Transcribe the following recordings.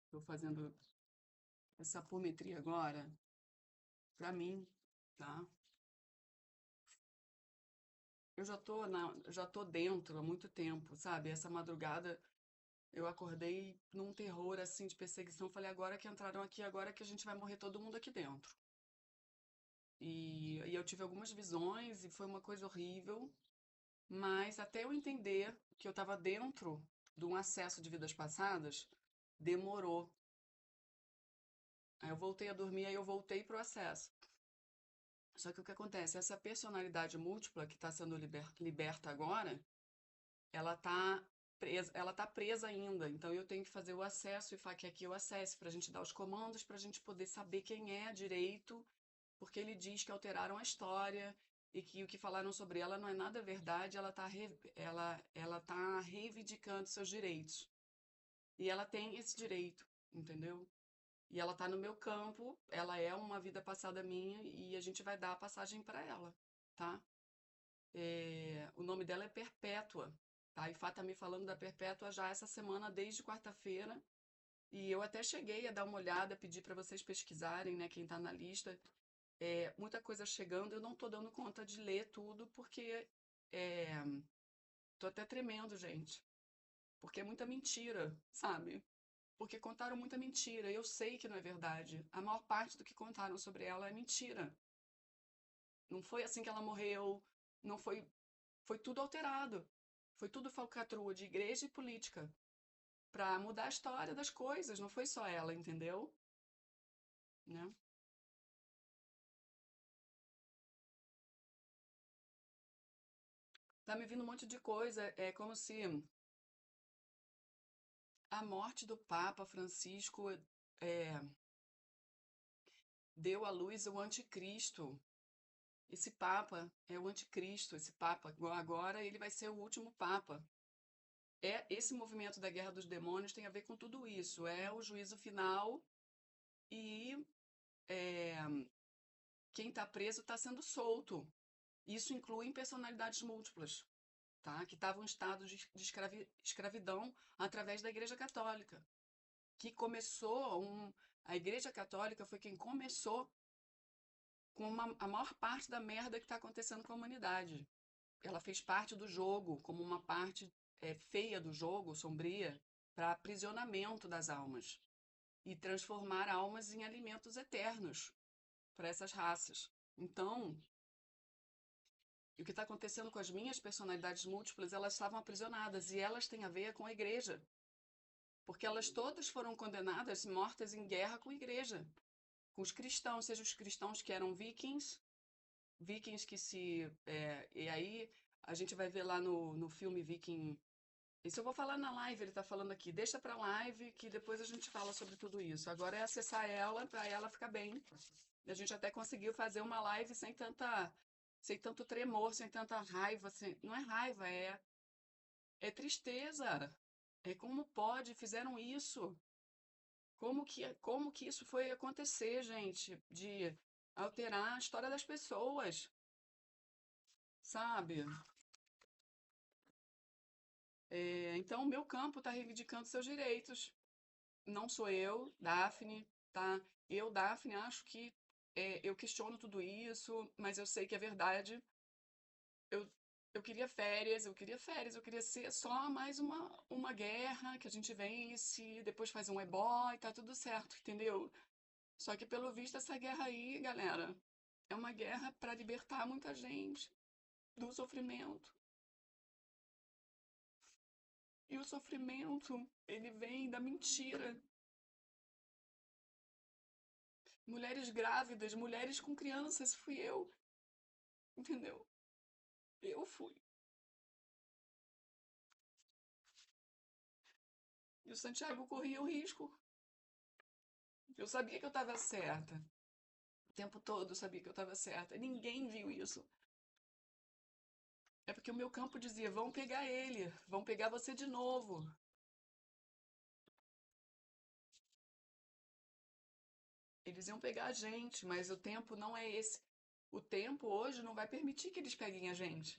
Estou fazendo essa apometria agora, pra mim, tá? Eu já tô dentro há muito tempo, sabe? Essa madrugada eu acordei num terror assim de perseguição. Falei, agora que entraram aqui, agora que a gente vai morrer todo mundo aqui dentro. E eu tive algumas visões e foi uma coisa horrível, mas até eu entender que eu estava dentro de um acesso de vidas passadas, demorou. Aí eu voltei a dormir, aí eu voltei pro acesso. Só que o que acontece? Essa personalidade múltipla que está sendo liberta agora, ela tá presa ainda. Então eu tenho que fazer o acesso e falar que aqui eu acesse para a gente dar os comandos, para a gente poder saber quem é direito, porque ele diz que alteraram a história e que o que falaram sobre ela não é nada verdade, ela tá reivindicando seus direitos. E ela tem esse direito, entendeu? E ela tá no meu campo, ela é uma vida passada minha e a gente vai dar a passagem para ela, tá? O nome dela é Perpétua, tá? A Ifá tá me falando da Perpétua já essa semana, desde quarta-feira. E eu até cheguei a dar uma olhada, pedir para vocês pesquisarem, né, quem tá na lista. Muita coisa chegando, eu não tô dando conta de ler tudo, porque é, tô até tremendo, gente. Porque é muita mentira, sabe? Porque contaram muita mentira. Eu sei que não é verdade. A maior parte do que contaram sobre ela é mentira. Não foi assim que ela morreu, não foi, foi tudo alterado. Foi tudo falcatrua de igreja e política para mudar a história das coisas, não foi só ela, entendeu? Né? Tá me vindo um monte de coisa, é como se a morte do Papa Francisco é, deu à luz o anticristo. Esse Papa é o anticristo, esse Papa agora ele vai ser o último Papa. Esse movimento da guerra dos demônios tem a ver com tudo isso. É o juízo final e é, quem está preso está sendo solto. Isso inclui personalidades múltiplas, tá? Que estavam em estado de escravidão através da Igreja Católica, que começou a Igreja Católica foi quem começou com a maior parte da merda que está acontecendo com a humanidade. Ela fez parte do jogo, como uma parte feia do jogo, sombria, para aprisionamento das almas e transformar almas em alimentos eternos para essas raças. Então, o que está acontecendo com as minhas personalidades múltiplas, elas estavam aprisionadas e elas têm a ver com a igreja, porque elas todas foram condenadas, mortas em guerra com a igreja, com os cristãos, seja os cristãos que eram vikings que se. E aí a gente vai ver lá no filme Viking. Isso eu vou falar na live, ele está falando aqui. Deixa para live que depois a gente fala sobre tudo isso. Agora é acessar ela para ela ficar bem. A gente até conseguiu fazer uma live sem tanto tremor, sem tanta raiva. Não é raiva, é tristeza. É como pode, fizeram isso. Como que isso foi acontecer, gente? De alterar a história das pessoas, sabe? Então, o meu campo está reivindicando seus direitos. Não sou eu, Daphne, tá? Eu, Daphne, acho que eu questiono tudo isso, mas eu sei que é verdade. Eu, eu queria férias, eu queria ser só mais uma guerra que a gente vence, depois faz um ebó e tá tudo certo, entendeu? Só que pelo visto essa guerra aí, galera, é uma guerra para libertar muita gente do sofrimento. E o sofrimento, ele vem da mentira. Mulheres grávidas, mulheres com crianças, fui eu, entendeu? Eu fui. E o Santiago corria o risco. Eu sabia que eu estava certa. O tempo todo eu sabia que eu estava certa. Ninguém viu isso. É porque o meu campo dizia: vão pegar ele, vão pegar você de novo. Eles iam pegar a gente, mas o tempo não é esse. O tempo hoje não vai permitir que eles peguem a gente.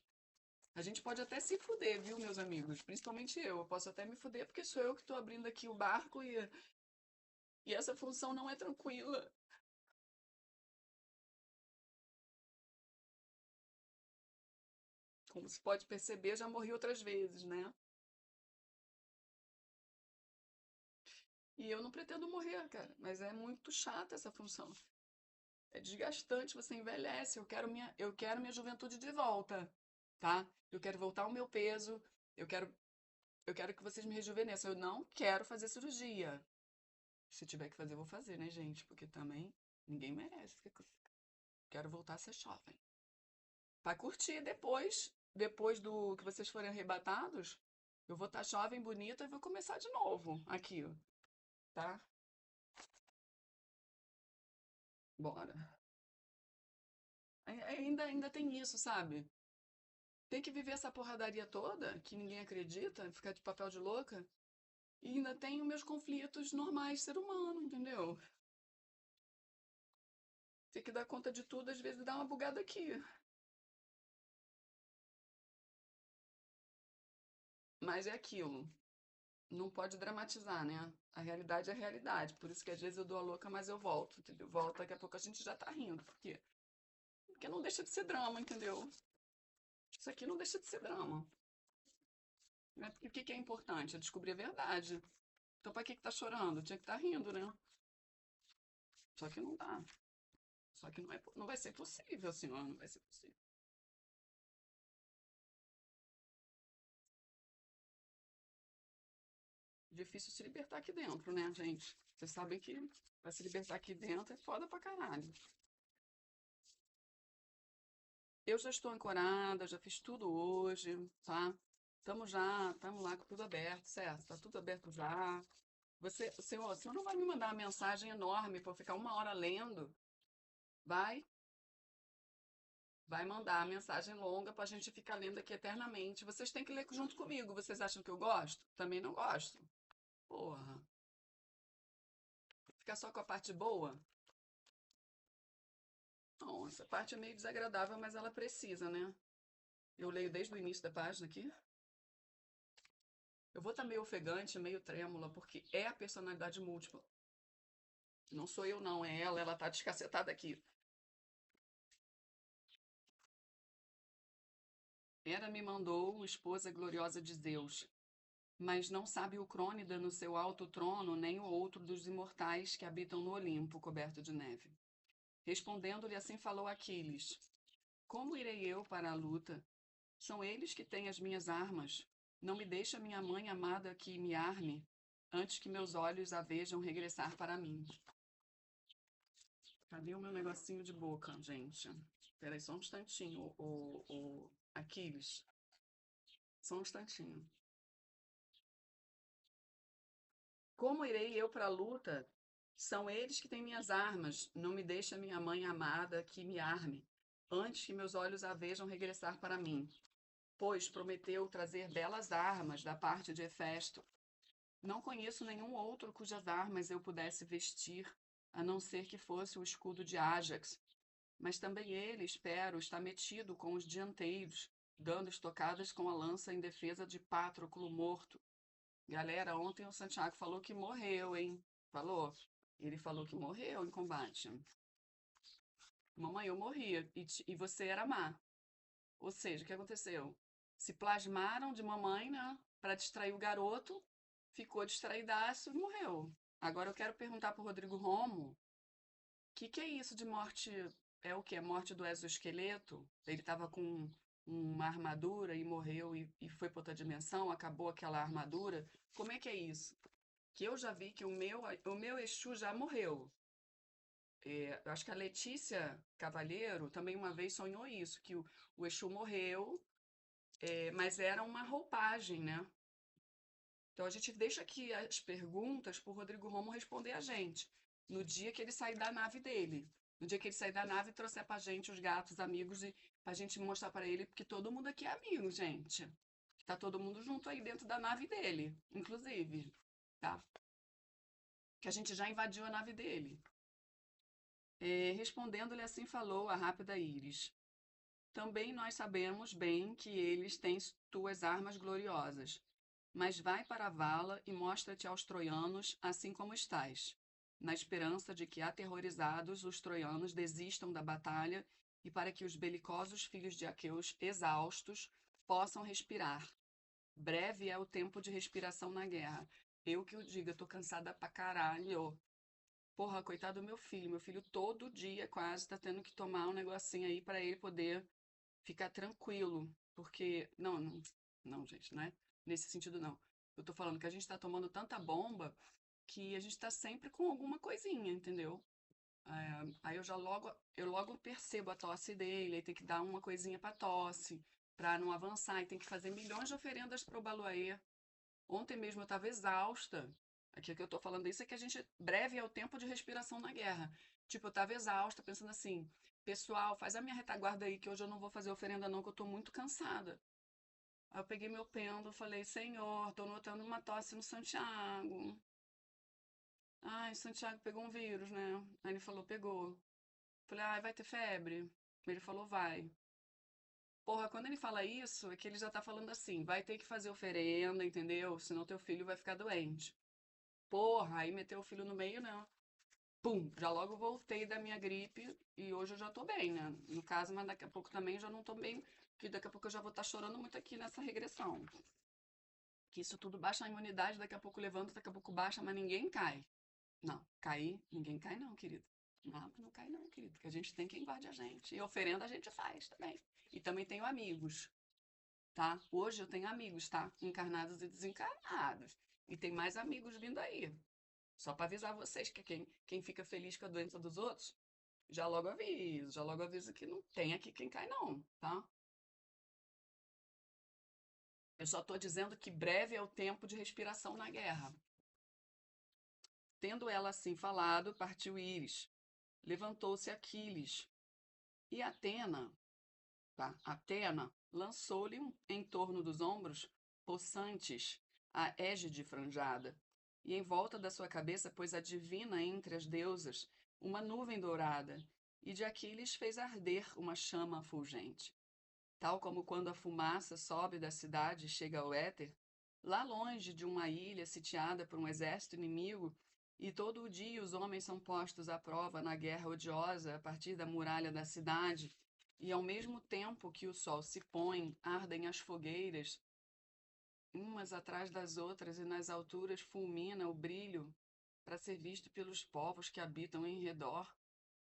A gente pode até se fuder, viu, meus amigos? Principalmente eu. Eu posso até me fuder porque sou eu que tô abrindo aqui o barco e essa função não é tranquila. Como se pode perceber, já morri outras vezes, né? E eu não pretendo morrer, cara. Mas é muito chata essa função. É desgastante, você envelhece. Eu quero minha juventude de volta, tá? Eu quero voltar ao meu peso. Eu quero, eu quero que vocês me rejuvenesçam. Eu não quero fazer cirurgia. Se tiver que fazer, eu vou fazer, né, gente? Porque também ninguém merece. Quero voltar a ser jovem. Pra curtir depois do que vocês forem arrebatados, eu vou estar jovem, bonita e vou começar de novo aqui, tá? Bora. Ainda tem isso, sabe? Tem que viver essa porradaria toda, que ninguém acredita, ficar de papel de louca, e ainda tenho meus conflitos normais, ser humano, entendeu? Tem que dar conta de tudo, às vezes dá uma bugada aqui. Mas é aquilo. Não pode dramatizar, né? A realidade é a realidade. Por isso que às vezes eu dou a louca, mas eu volto, entendeu? Volto, daqui a pouco a gente já tá rindo. Por quê? Porque não deixa de ser drama, entendeu? Isso aqui não deixa de ser drama. Né? Porque o que que é importante? É descobrir a verdade. Então, pra que tá chorando? Tinha que estar rindo, né? Só que não dá. Só que não vai ser possível, senhor. Não vai ser possível. Difícil se libertar aqui dentro, né, gente? Vocês sabem que pra se libertar aqui dentro é foda pra caralho. Eu já estou ancorada, já fiz tudo hoje, tá? Estamos lá com tudo aberto, certo? Tá tudo aberto já. O senhor não vai me mandar uma mensagem enorme para eu ficar 1 hora lendo? Vai, vai mandar a mensagem longa para a gente ficar lendo aqui eternamente. Vocês têm que ler junto comigo. Vocês acham que eu gosto? Também não gosto. Porra. Ficar só com a parte boa? Não, essa parte é meio desagradável, mas ela precisa, né? Eu leio desde o início da página aqui. Eu vou estar meio ofegante, meio trêmula, porque é a personalidade múltipla. Não sou eu, não, é ela. Ela tá descacetada aqui. Hera me mandou, esposa gloriosa de Zeus, mas não sabe o Crônida no seu alto trono, nem o outro dos imortais que habitam no Olimpo, coberto de neve. Respondendo-lhe, assim falou Aquiles: Como irei eu para a luta? São eles que têm as minhas armas. Não me deixa minha mãe amada que me arme, antes que meus olhos a vejam regressar para mim. Cadê o meu negocinho de boca, gente? Peraí, só um instantinho, o Aquiles. Só um instantinho. Como irei eu para a luta? São eles que têm minhas armas. Não me deixa minha mãe amada que me arme, antes que meus olhos a vejam regressar para mim. Pois prometeu trazer belas armas da parte de Hefesto. Não conheço nenhum outro cujas armas eu pudesse vestir, a não ser que fosse o escudo de Ájax. Mas também ele, espero, está metido com os dianteiros, dando estocadas com a lança em defesa de Patroclo morto. Galera, ontem o Santiago falou que morreu, hein? Falou? Ele falou que morreu em combate. Mamãe, eu morri e você era má. Ou seja, o que aconteceu? Se plasmaram de mamãe, né? Para distrair o garoto, ficou distraidaço e morreu. Agora eu quero perguntar pro Rodrigo Romo, o que é isso de morte? É o que? É morte do exoesqueleto? Ele estava com uma armadura e morreu e foi para outra dimensão, acabou aquela armadura. Como é que é isso? Que eu já vi que o meu Exu já morreu. Eu acho que a Letícia Cavalheiro também uma vez sonhou isso, que o Exu morreu, mas era uma roupagem, né? Então a gente deixa aqui as perguntas para o Rodrigo Romo responder a gente, no dia que ele sair da nave dele. No dia que ele sair da nave e trouxer pra gente os gatos amigos e pra gente mostrar para ele, porque todo mundo aqui é amigo, gente. Tá todo mundo junto aí dentro da nave dele, inclusive, tá? Que a gente já invadiu a nave dele. Respondendo-lhe assim falou a rápida Íris. Também nós sabemos bem que eles têm tuas armas gloriosas. Mas vai para a vala e mostra-te aos troianos, assim como estás, na esperança de que, aterrorizados, os troianos desistam da batalha e para que os belicosos filhos de Aqueus, exaustos, possam respirar. Breve é o tempo de respiração na guerra. Eu que o diga, tô cansada pra caralho. Porra, coitado do meu filho. Meu filho todo dia quase tá tendo que tomar um negocinho aí para ele poder ficar tranquilo. Porque, não, gente, né? Nesse sentido, não. Eu tô falando que a gente tá tomando tanta bomba que a gente tá sempre com alguma coisinha, entendeu? Aí eu logo percebo a tosse dele, aí tem que dar uma coisinha pra tosse, pra não avançar, e tem que fazer milhões de oferendas pro Baluaê. Ontem mesmo eu estava exausta. Aqui que eu tô falando isso é que a gente breve é o tempo de respiração na guerra. Tipo, eu estava exausta, pensando assim, pessoal, faz a minha retaguarda aí que hoje eu não vou fazer oferenda não, que eu tô muito cansada. Aí eu peguei meu pêndulo, falei, Senhor, tô notando uma tosse no Santiago. Ai, Santiago pegou um vírus, né? Aí ele falou, pegou. Falei, ai, vai ter febre? Ele falou, vai. Porra, quando ele fala isso, é que ele já tá falando assim, vai ter que fazer oferenda, entendeu? Senão teu filho vai ficar doente. Porra, aí meteu o filho no meio, né? Pum, já logo voltei da minha gripe e hoje eu já tô bem, né? No caso, mas daqui a pouco também já não tô bem, que daqui a pouco eu já vou estar chorando muito aqui nessa regressão. Que isso tudo baixa a imunidade, daqui a pouco levanta, daqui a pouco baixa, mas ninguém cai. Não, cair, ninguém cai não, querido. Não, não cai não, querido, porque a gente tem quem guarde a gente. E oferenda a gente faz também. E também tenho amigos, tá? Hoje eu tenho amigos, tá? Encarnados e desencarnados. E tem mais amigos vindo aí. Só para avisar vocês que quem fica feliz com a doença dos outros, já logo aviso que não tem aqui quem cai não, tá? Eu só estou dizendo que breve é o tempo de respiração na guerra. Tendo ela assim falado, partiu Íris. Levantou-se Aquiles. E Atena, tá? Atena lançou-lhe em torno dos ombros possantes a égide franjada, e em volta da sua cabeça pôs a divina entre as deusas uma nuvem dourada, e de Aquiles fez arder uma chama fulgente. Tal como quando a fumaça sobe da cidade e chega ao éter, lá longe de uma ilha sitiada por um exército inimigo, e todo o dia os homens são postos à prova na guerra odiosa a partir da muralha da cidade, e ao mesmo tempo que o sol se põe, ardem as fogueiras, umas atrás das outras, e nas alturas fulmina o brilho para ser visto pelos povos que habitam em redor,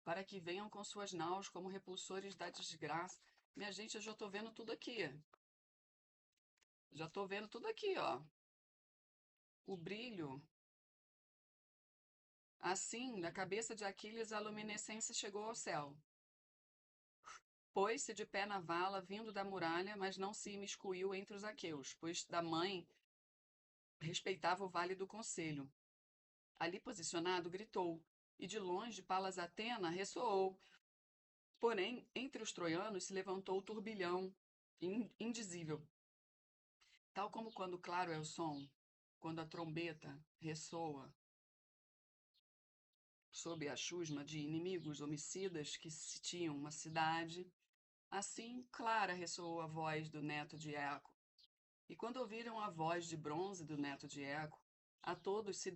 para que venham com suas naus como repulsores da desgraça. Minha gente, eu já estou vendo tudo aqui. Já estou vendo tudo aqui, ó. O brilho. Assim, da cabeça de Aquiles, a luminescência chegou ao céu. Pôs-se de pé na vala, vindo da muralha, mas não se imiscuiu entre os aqueus, pois da mãe respeitava o vale do conselho. Ali posicionado, gritou, e de longe Palas Atena ressoou. Porém, entre os troianos se levantou o turbilhão indizível. Tal como quando claro é o som, quando a trombeta ressoa sob a chusma de inimigos homicidas que sitiam uma cidade, assim clara ressoou a voz do neto de Eco. E quando ouviram a voz de bronze do neto de Eco, a todos se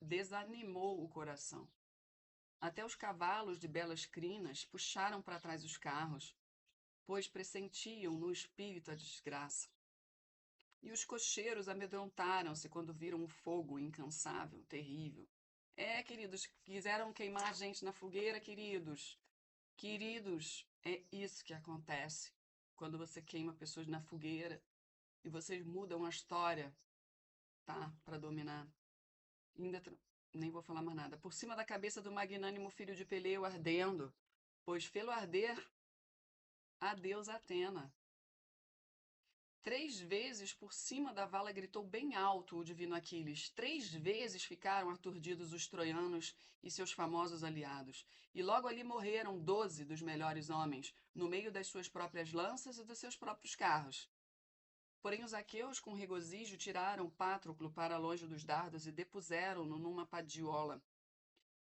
desanimou o coração. Até os cavalos de belas crinas puxaram para trás os carros, pois pressentiam no espírito a desgraça. E os cocheiros amedrontaram-se quando viram um fogo incansável, terrível. É, queridos, quiseram queimar a gente na fogueira, queridos. Queridos, é isso que acontece quando você queima pessoas na fogueira e vocês mudam a história, tá? Para dominar. Ainda nem vou falar mais nada. Por cima da cabeça do magnânimo filho de Peleu ardendo, pois fê-lo arder, adeus Atena. 3 vezes por cima da vala gritou bem alto o divino Aquiles. 3 vezes ficaram aturdidos os troianos e seus famosos aliados. E logo ali morreram 12 dos melhores homens, no meio das suas próprias lanças e dos seus próprios carros. Porém os aqueus, com regozijo, tiraram Patroclo para longe dos dardos e depuseram-no numa padiola.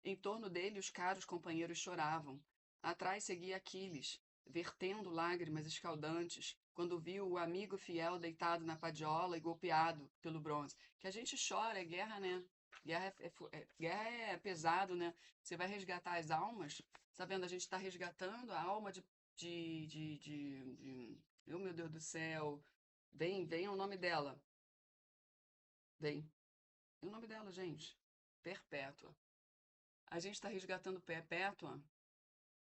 Em torno dele os caros companheiros choravam. Atrás seguia Aquiles. vertendo lágrimas escaldantes quando viu o amigo fiel deitado na padiola e golpeado pelo bronze. Que a gente chora, é guerra, né? Guerra é pesado, né? Você vai resgatar as almas, sabendo, a gente está resgatando a alma Oh, meu Deus do céu. Vem o nome dela. Vem. E o nome dela, gente? Perpétua. A gente está resgatando Perpétua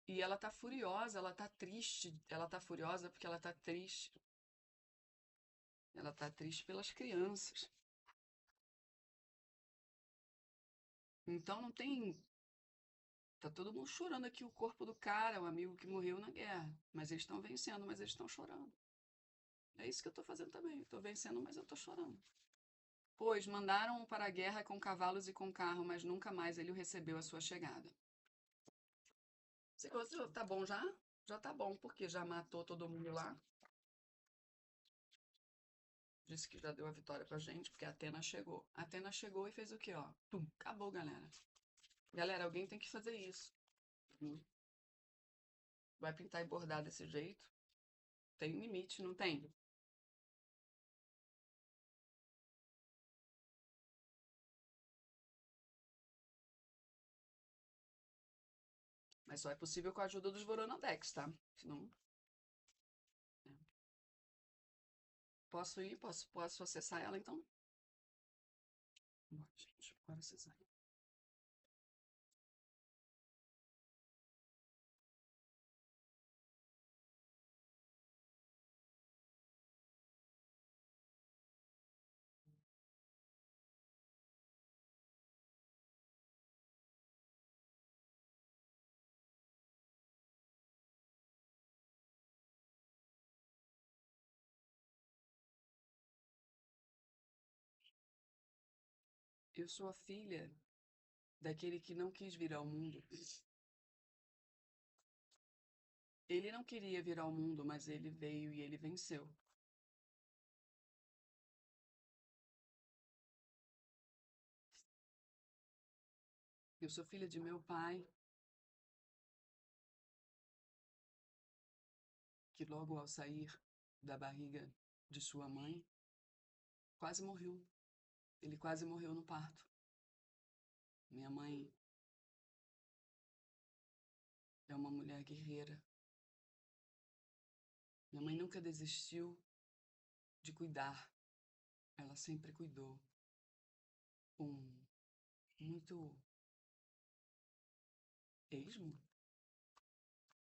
e ela tá furiosa, ela tá triste, ela tá furiosa porque ela tá triste. Ela tá triste pelas crianças. Então não tem. Tá todo mundo chorando aqui o corpo do cara, o amigo que morreu na guerra. Mas eles estão vencendo, mas eles estão chorando. É isso que eu tô fazendo também. Eu tô vencendo, mas eu tô chorando. Pois mandaram-o para a guerra com cavalos e com carro, mas nunca mais ele o recebeu à sua chegada. Você tá bom já? Já tá bom, porque já matou todo mundo lá. Disse que já deu a vitória pra gente, porque a Atena chegou. A Atena chegou e fez o quê, ó? Tum, acabou, galera. Galera, alguém tem que fazer isso. Vai pintar e bordar desse jeito? Tem limite, não tem? Mas só é possível com a ajuda dos Voronodex, tá? Senão. É. Posso ir? Posso acessar ela então? Bom, gente, bora acessar. Eu sou a filha daquele que não quis vir ao mundo. Ele não queria vir ao mundo, mas ele veio e ele venceu. Eu sou filha de meu pai, que logo ao sair da barriga de sua mãe, quase morreu. Ele quase morreu no parto. Minha mãe é uma mulher guerreira. Minha mãe nunca desistiu de cuidar. Ela sempre cuidou com muito esmo.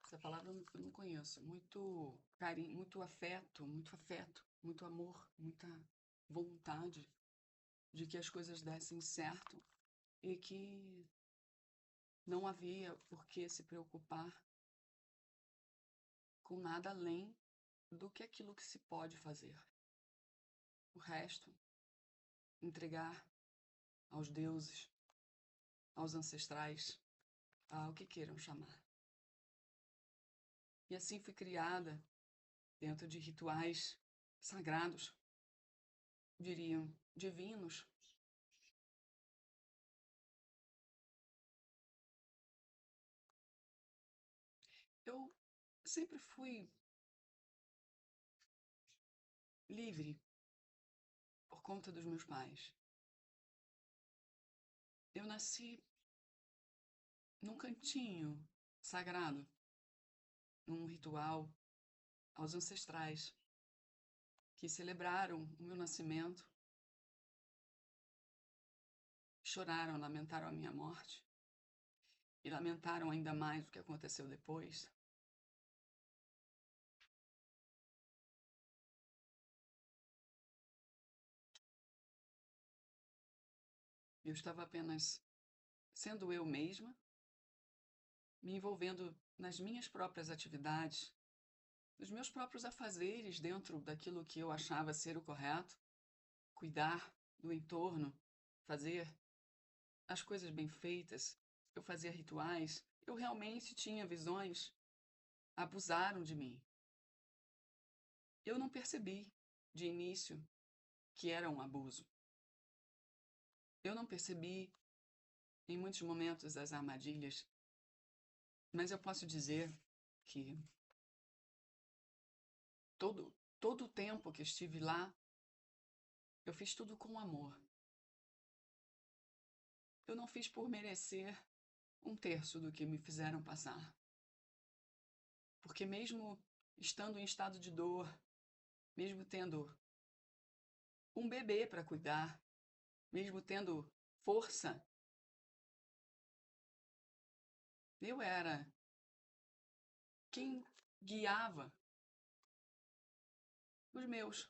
Essa palavra eu não conheço. Muito carinho, muito afeto, muito amor, muita vontade de que as coisas dessem certo e que não havia por que se preocupar com nada além do que aquilo que se pode fazer. O resto, entregar aos deuses, aos ancestrais, ao que queiram chamar. E assim fui criada dentro de rituais sagrados, diriam divinos. Eu sempre fui livre por conta dos meus pais. Eu nasci num cantinho sagrado, num ritual aos ancestrais que celebraram o meu nascimento, choraram, lamentaram a minha morte e lamentaram ainda mais o que aconteceu depois. Eu estava apenas sendo eu mesma, me envolvendo nas minhas próprias atividades, nos meus próprios afazeres dentro daquilo que eu achava ser o correto, cuidar do entorno, fazer as coisas bem feitas. Eu fazia rituais, eu realmente tinha visões. Abusaram de mim. Eu não percebi, de início, que era um abuso. Eu não percebi, em muitos momentos, as armadilhas, mas eu posso dizer que todo o tempo que estive lá, eu fiz tudo com amor. Eu não fiz por merecer um terço do que me fizeram passar. Porque mesmo estando em estado de dor, mesmo tendo um bebê para cuidar, mesmo tendo força, eu era quem guiava os meus.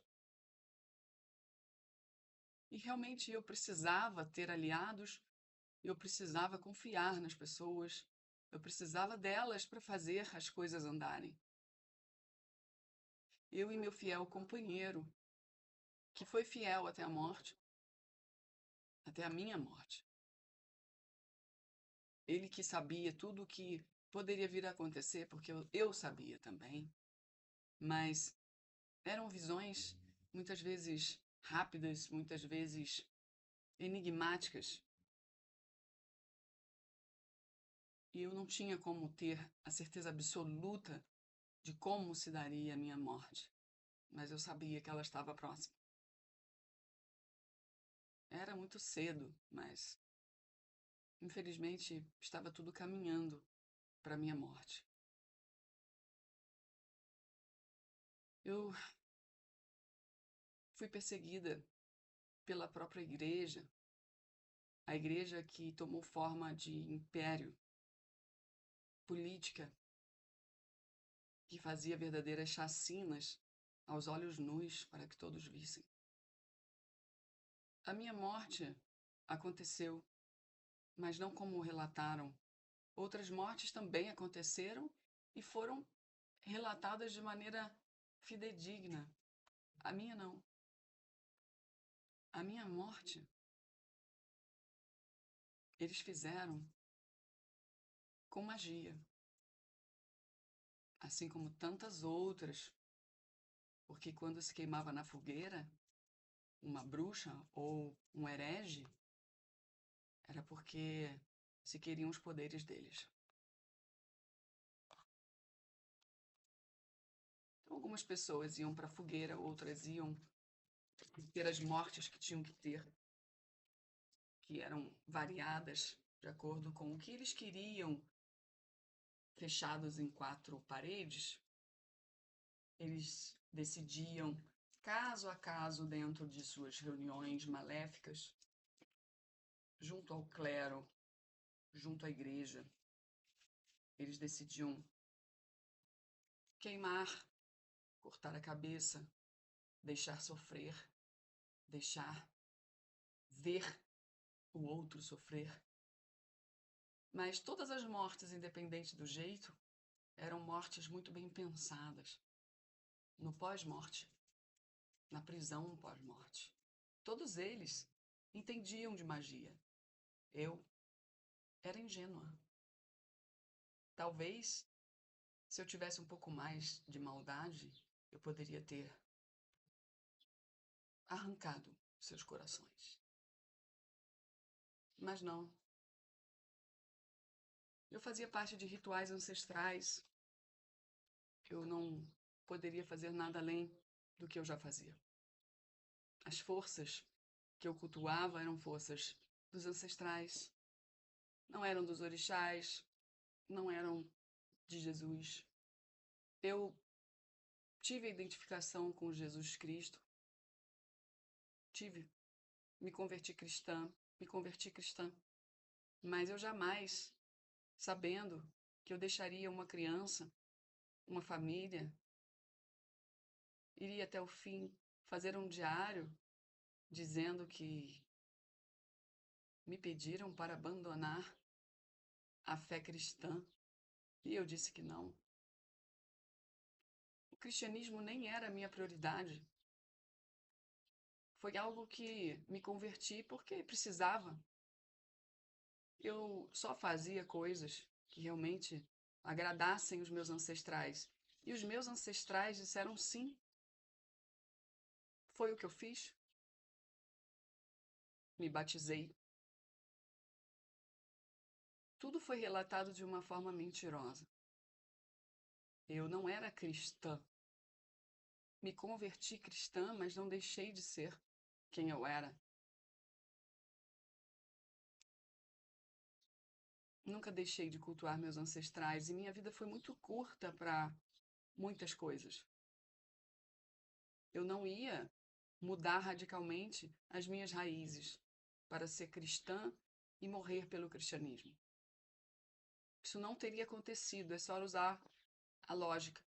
E realmente eu precisava ter aliados, eu precisava confiar nas pessoas, eu precisava delas para fazer as coisas andarem. Eu e meu fiel companheiro, que foi fiel até a morte, até a minha morte. Ele que sabia tudo o que poderia vir a acontecer, porque eu sabia também, mas eram visões muitas vezes rápidas, muitas vezes enigmáticas, e eu não tinha como ter a certeza absoluta de como se daria a minha morte, mas eu sabia que ela estava próxima. Era muito cedo, mas infelizmente estava tudo caminhando para a minha morte. Eu fui perseguida pela própria igreja, a igreja que tomou forma de império, política, que fazia verdadeiras chacinas aos olhos nus para que todos vissem. A minha morte aconteceu, mas não como relataram. Outras mortes também aconteceram e foram relatadas de maneira fidedigna. A minha não. A minha morte, eles fizeram com magia, assim como tantas outras, porque quando se queimava na fogueira uma bruxa ou um herege, era porque se queriam os poderes deles. Então, algumas pessoas iam para a fogueira, outras iam ter as mortes que tinham que ter, que eram variadas de acordo com o que eles queriam, fechados em 4 paredes. Eles decidiam, caso a caso, dentro de suas reuniões maléficas, junto ao clero, junto à igreja. Eles decidiam queimar, cortar a cabeça, deixar sofrer, deixar ver o outro sofrer. Mas todas as mortes, independente do jeito, eram mortes muito bem pensadas. No pós-morte, na prisão pós-morte. Todos eles entendiam de magia. Eu era ingênua. Talvez, se eu tivesse um pouco mais de maldade, eu poderia ter arrancado seus corações. Mas não. Eu fazia parte de rituais ancestrais. Eu não poderia fazer nada além do que eu já fazia. As forças que eu cultuava eram forças dos ancestrais. Não eram dos orixás, não eram de Jesus. Eu tive a identificação com Jesus Cristo. Me converti cristã. Mas eu jamais, sabendo que eu deixaria uma criança, uma família, iria até o fim fazer um diário dizendo que me pediram para abandonar a fé cristã e eu disse que não. O cristianismo nem era a minha prioridade. Foi algo que me converti porque precisava. Eu só fazia coisas que realmente agradassem os meus ancestrais. E os meus ancestrais disseram sim. Foi o que eu fiz. Me batizei. Tudo foi relatado de uma forma mentirosa. Eu não era cristã. Me converti cristã, mas não deixei de ser quem eu era. Nunca deixei de cultuar meus ancestrais e minha vida foi muito curta para muitas coisas. Eu não ia mudar radicalmente as minhas raízes para ser cristã e morrer pelo cristianismo. Isso não teria acontecido, é só usar a lógica.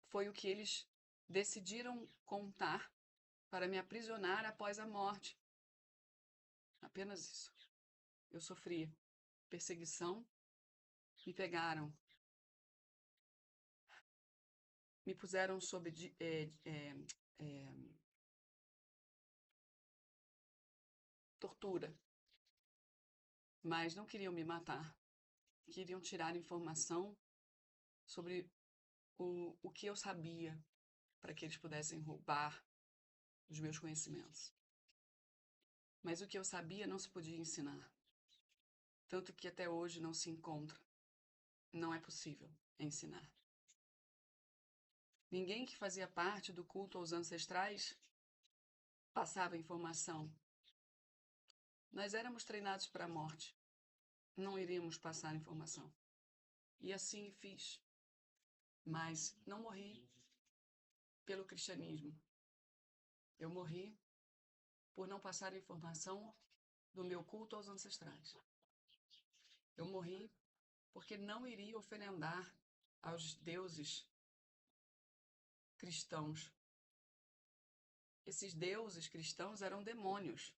Foi o que eles decidiram contar para me aprisionar após a morte. Apenas isso. Eu sofri perseguição, me pegaram, me puseram sob tortura, mas não queriam me matar. Queriam tirar informação sobre o que eu sabia para que eles pudessem roubar os meus conhecimentos. Mas o que eu sabia não se podia ensinar. Tanto que até hoje não se encontra. Não é possível ensinar. Ninguém que fazia parte do culto aos ancestrais passava informação. Nós éramos treinados para a morte. Não iríamos passar informação. E assim fiz. Mas não morri pelo cristianismo. Eu morri por não passar informação do meu culto aos ancestrais. Eu morri porque não iria oferendar aos deuses cristãos. Esses deuses cristãos eram demônios.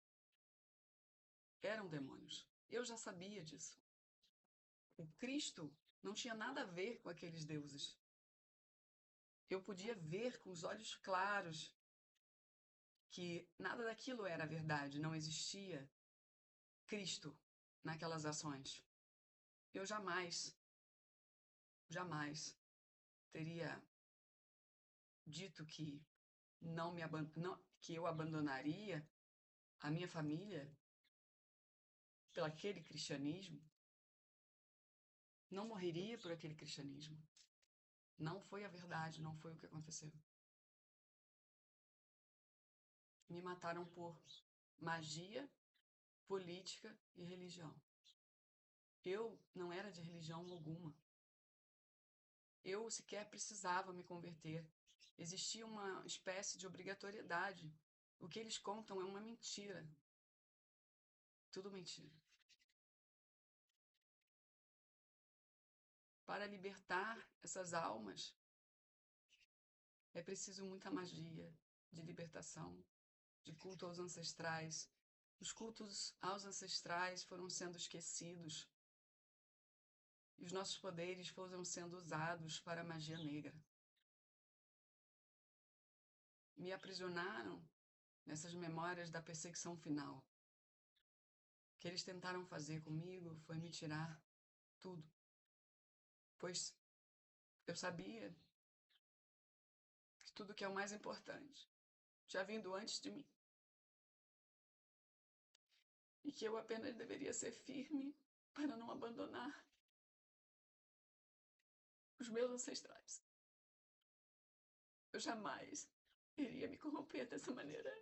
Eram demônios. Eu já sabia disso. O Cristo não tinha nada a ver com aqueles deuses. Eu podia ver com os olhos claros que nada daquilo era verdade, não existia Cristo naquelas ações. Eu jamais teria dito que que eu abandonaria a minha família pelo aquele cristianismo, não morreria por aquele cristianismo. Não foi a verdade, não foi o que aconteceu. Me mataram por magia, política e religião. Eu não era de religião alguma. Eu sequer precisava me converter. Existia uma espécie de obrigatoriedade. O que eles contam é uma mentira. Tudo mentira. Para libertar essas almas, é preciso muita magia de libertação, de culto aos ancestrais. Os cultos aos ancestrais foram sendo esquecidos. E os nossos poderes foram sendo usados para a magia negra. Me aprisionaram nessas memórias da perseguição final. O que eles tentaram fazer comigo foi me tirar tudo. Pois eu sabia que tudo que é o mais importante tinha vindo antes de mim. E que eu apenas deveria ser firme para não abandonar os meus ancestrais. Eu jamais iria me corromper dessa maneira.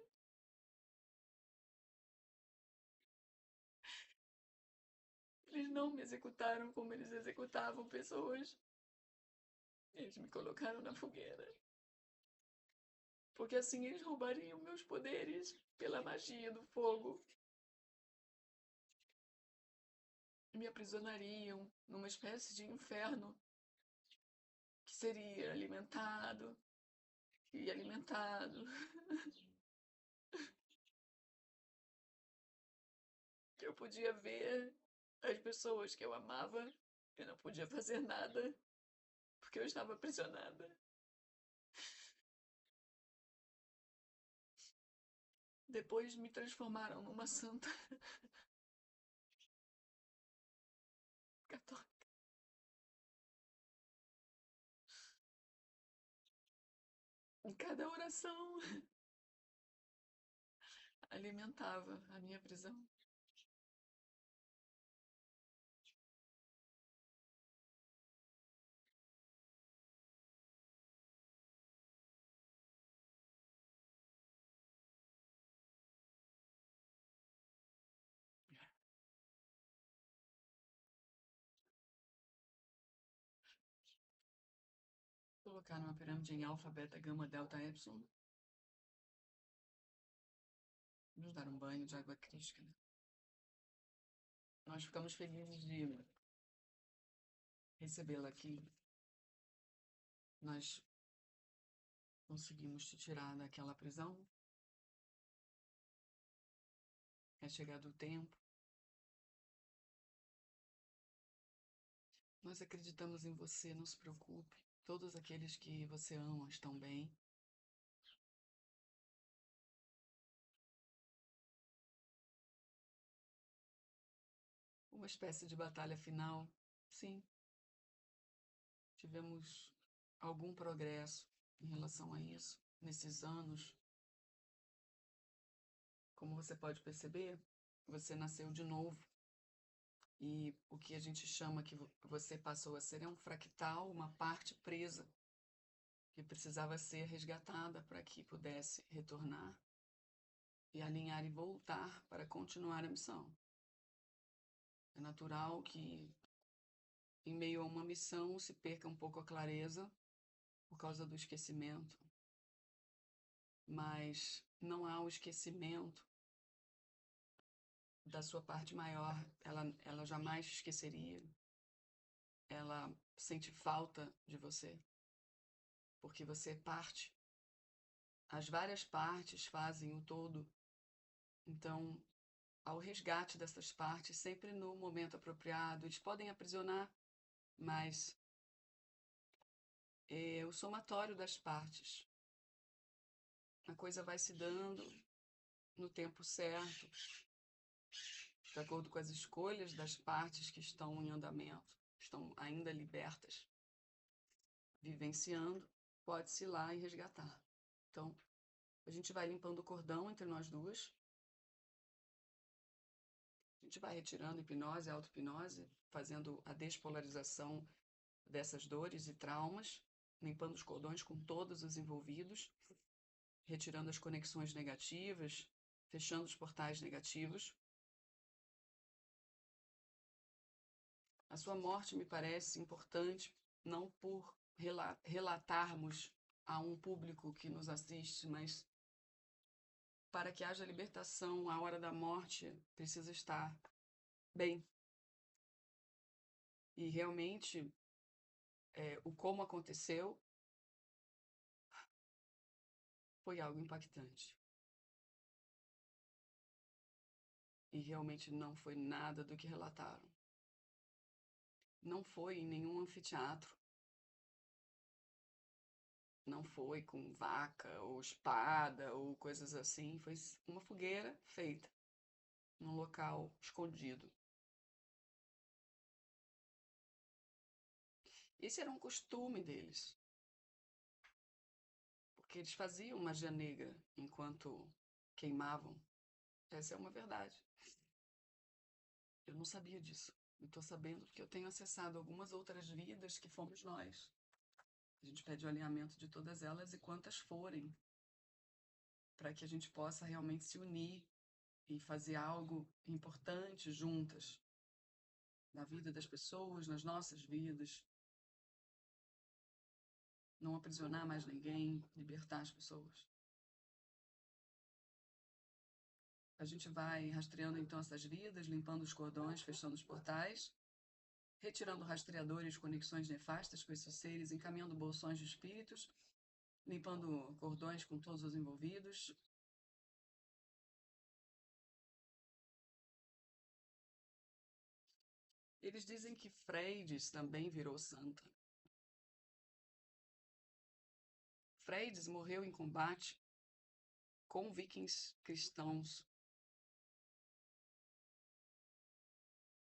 Eles não me executaram como eles executavam pessoas. Eles me colocaram na fogueira. Porque assim eles roubariam meus poderes pela magia do fogo. Me aprisionariam numa espécie de inferno que seria alimentado e alimentado. Eu podia ver as pessoas que eu amava, eu não podia fazer nada porque eu estava aprisionada. Depois me transformaram numa santa católica. Em cada oração alimentava a minha prisão. colocar numa pirâmide em alfa, beta, gama, delta, epsilon. Vamos dar um banho de água crística, né? Nós ficamos felizes de recebê-la aqui. Nós conseguimos te tirar daquela prisão. É chegado o tempo. Nós acreditamos em você, não se preocupe. Todos aqueles que você ama estão bem. Uma espécie de batalha final, sim. Tivemos algum progresso em relação a isso nesses anos. Como você pode perceber, você nasceu de novo. E o que a gente chama que você passou a ser é um fractal, uma parte presa, que precisava ser resgatada para que pudesse retornar e alinhar e voltar para continuar a missão. É natural que, em meio a uma missão, se perca um pouco a clareza por causa do esquecimento. Mas não há o esquecimento da sua parte maior. Ela jamais esqueceria. Ela sente falta de você, porque você é parte. As várias partes fazem o todo. Então, ao resgate dessas partes, sempre no momento apropriado, eles podem aprisionar, mas é o somatório das partes. A coisa vai se dando no tempo certo, de acordo com as escolhas das partes que estão em andamento, estão ainda libertas, vivenciando, pode-se ir lá e resgatar. Então, a gente vai limpando o cordão entre nós duas. A gente vai retirando hipnose, auto-hipnose, fazendo a despolarização dessas dores e traumas, limpando os cordões com todos os envolvidos, retirando as conexões negativas, fechando os portais negativos. A sua morte me parece importante, não por relatarmos a um público que nos assiste, mas para que haja libertação, a hora da morte precisa estar bem. E realmente, o como aconteceu foi algo impactante. E realmente não foi nada do que relataram. Não foi em nenhum anfiteatro. Não foi com vaca ou espada ou coisas assim. Foi uma fogueira feita num local escondido. Esse era um costume deles. Porque eles faziam magia negra enquanto queimavam. Essa é uma verdade. Eu não sabia disso. Eu estou sabendo porque eu tenho acessado algumas outras vidas que fomos nós. A gente pede o alinhamento de todas elas e quantas forem, para que a gente possa realmente se unir e fazer algo importante juntas, na vida das pessoas, nas nossas vidas. Não aprisionar mais ninguém, libertar as pessoas. A gente vai rastreando então essas vidas, limpando os cordões, fechando os portais, retirando rastreadores, conexões nefastas com esses seres, encaminhando bolsões de espíritos, limpando cordões com todos os envolvidos. Eles dizem que Freydes também virou santa. Freydes morreu em combate com vikings cristãos.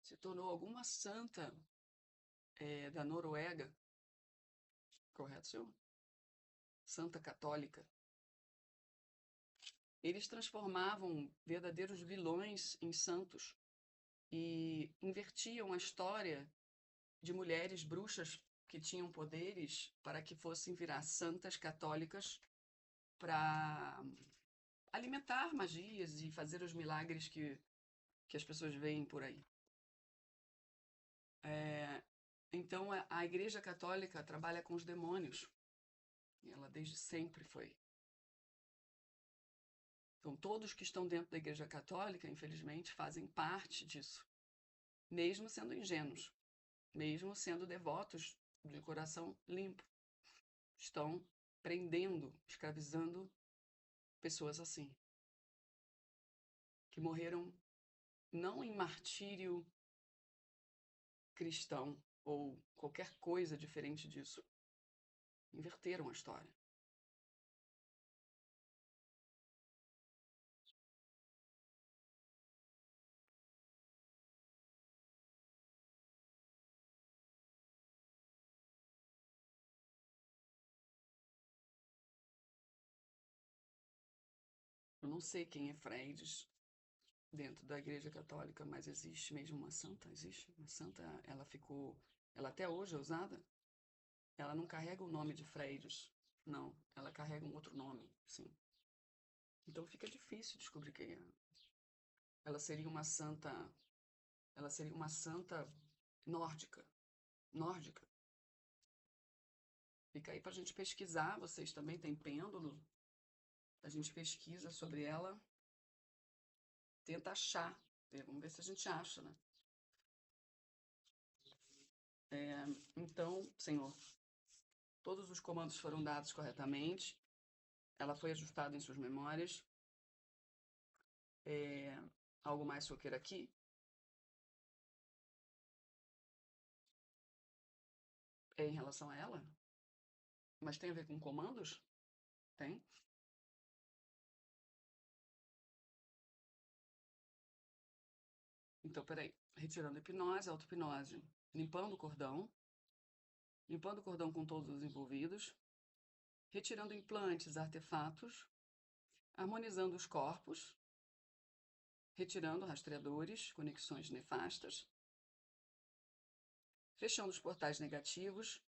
Se tornou alguma santa da Noruega, correto, senhor? Santa católica. Eles transformavam verdadeiros vilões em santos e invertiam a história de mulheres bruxas que tinham poderes para que fossem virar santas católicas para alimentar magias e fazer os milagres que as pessoas veem por aí. Então, a Igreja Católica trabalha com os demônios. E ela desde sempre foi. Então, todos que estão dentro da Igreja Católica, infelizmente, fazem parte disso, mesmo sendo ingênuos, mesmo sendo devotos de coração limpo. Estão prendendo, escravizando pessoas assim, que morreram não em martírio cristão ou qualquer coisa diferente disso. Inverteram a história. Eu não sei quem é Freydes dentro da Igreja Católica, mas existe mesmo uma santa? Existe uma santa? Ela ficou. Ela até hoje é usada? Ela não carrega o nome de Freydes. Não, ela carrega um outro nome, sim. Então fica difícil descobrir quem é. Ela seria uma santa. Ela seria uma santa nórdica. Nórdica. Fica aí pra gente pesquisar. Vocês também têm pêndulo. A gente pesquisa sobre ela. Tenta achar. Vamos ver se a gente acha, né? Então, Senhor, todos os comandos foram dados corretamente. Ela foi ajustada em suas memórias. É, algo mais que eu queira aqui? É em relação a ela? Mas tem a ver com comandos? Tem. Então, peraí. Retirando a hipnose, auto-hipnose. Limpando o cordão com todos os envolvidos. Retirando implantes, artefatos. Harmonizando os corpos. Retirando rastreadores, conexões nefastas. Fechando os portais negativos.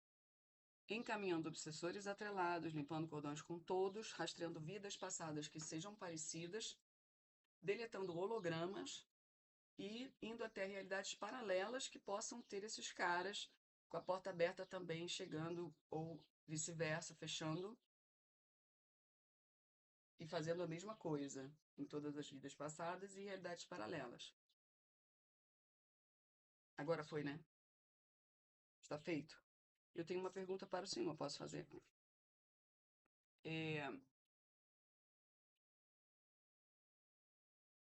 Encaminhando obsessores atrelados, limpando cordões com todos, rastreando vidas passadas que sejam parecidas, deletando hologramas e indo até realidades paralelas que possam ter esses caras com a porta aberta também chegando ou vice-versa, fechando e fazendo a mesma coisa em todas as vidas passadas e realidades paralelas. Agora foi, né? Está feito. Eu tenho uma pergunta para o senhor, posso fazer? É,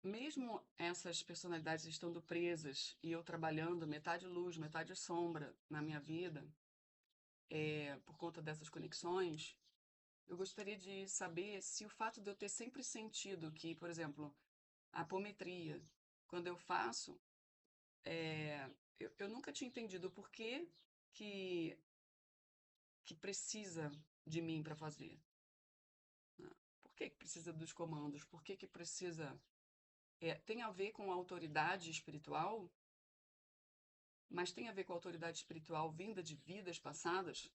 mesmo essas personalidades estando presas e eu trabalhando metade luz, metade sombra na minha vida, por conta dessas conexões, eu gostaria de saber se o fato de eu ter sempre sentido que, por exemplo, a apometria, quando eu faço, eu nunca tinha entendido o porquê que, que precisa de mim para fazer. Né? Por que que precisa dos comandos? Por que que precisa. Tem a ver com a autoridade espiritual, mas tem a ver com a autoridade espiritual vinda de vidas passadas.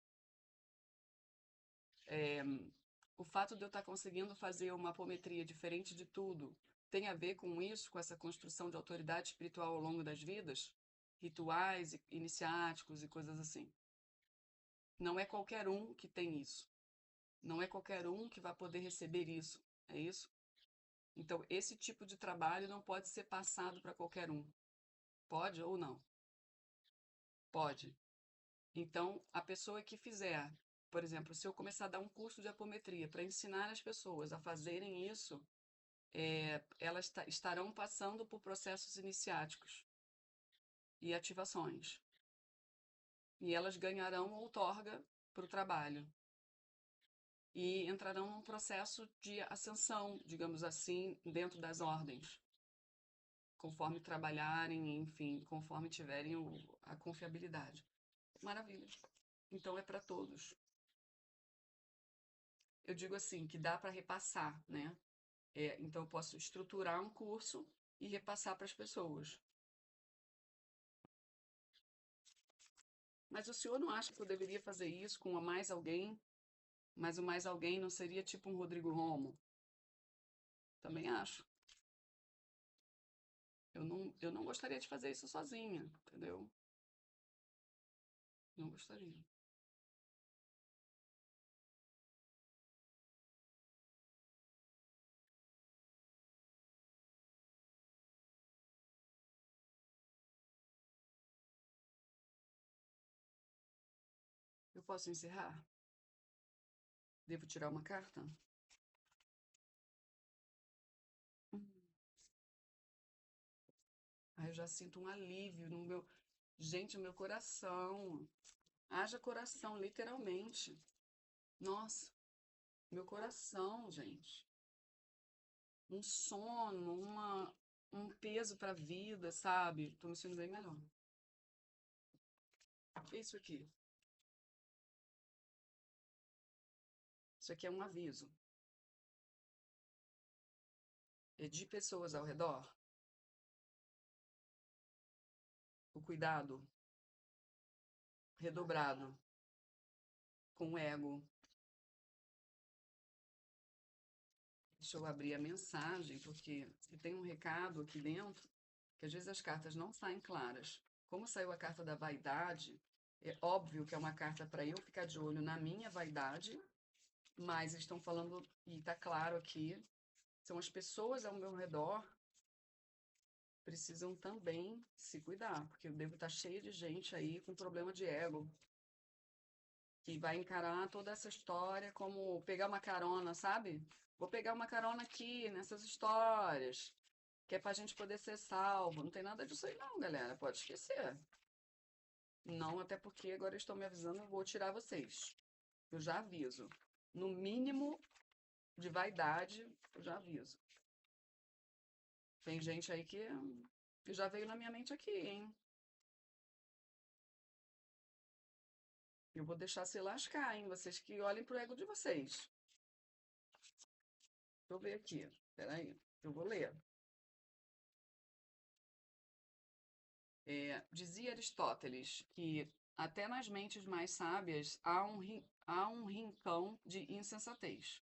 É, o fato de eu estar conseguindo fazer uma apometria diferente de tudo tem a ver com isso, com essa construção de autoridade espiritual ao longo das vidas? Rituais iniciáticos e coisas assim. Não é qualquer um que tem isso. Não é qualquer um que vai poder receber isso. É isso? Então, esse tipo de trabalho não pode ser passado para qualquer um. Pode ou não? Pode. Então, a pessoa que fizer, por exemplo, se eu começar a dar um curso de apometria para ensinar as pessoas a fazerem isso, elas estarão passando por processos iniciáticos e ativações. E elas ganharão outorga para o trabalho. E entrarão num processo de ascensão, digamos assim, dentro das ordens, conforme trabalharem, enfim, conforme tiverem a confiabilidade. Maravilha. Então é para todos. Eu digo assim, que dá para repassar, né? Então eu posso estruturar um curso e repassar para as pessoas. Mas o senhor não acha que eu deveria fazer isso com mais alguém? Mas o mais alguém não seria tipo um Rodrigo Romo? Também acho. Eu não gostaria de fazer isso sozinha, entendeu? Não gostaria. Eu posso encerrar? Devo tirar uma carta? Hum. Aí eu já sinto um alívio no meu. Gente, no meu coração. Haja coração, literalmente. Nossa, meu coração, gente. Um sono, um peso pra vida, sabe? Tô me sentindo bem melhor. O que é isso aqui? Isso aqui é um aviso. É de pessoas ao redor. O cuidado redobrado com o ego. Deixa eu abrir a mensagem, porque tem um recado aqui dentro, que às vezes as cartas não saem claras. Como saiu a carta da vaidade, é óbvio que é uma carta para eu ficar de olho na minha vaidade, mas estão falando, e está claro aqui, são as pessoas ao meu redor precisam também se cuidar, porque eu devo estar cheio de gente aí com problema de ego, que vai encarar toda essa história como pegar uma carona, sabe? Vou pegar uma carona aqui nessas histórias, que é pra gente poder ser salvo. Não tem nada disso aí não, galera. Pode esquecer. Não, até porque agora estão me avisando, eu vou tirar vocês. Eu já aviso. No mínimo de vaidade, eu já aviso. Tem gente aí que já veio na minha mente aqui, hein? Eu vou deixar se lascar, hein? Vocês que olhem pro ego de vocês. Deixa eu ver aqui. Peraí, eu vou ler. Dizia Aristóteles que até nas mentes mais sábias há um rincão de insensatez.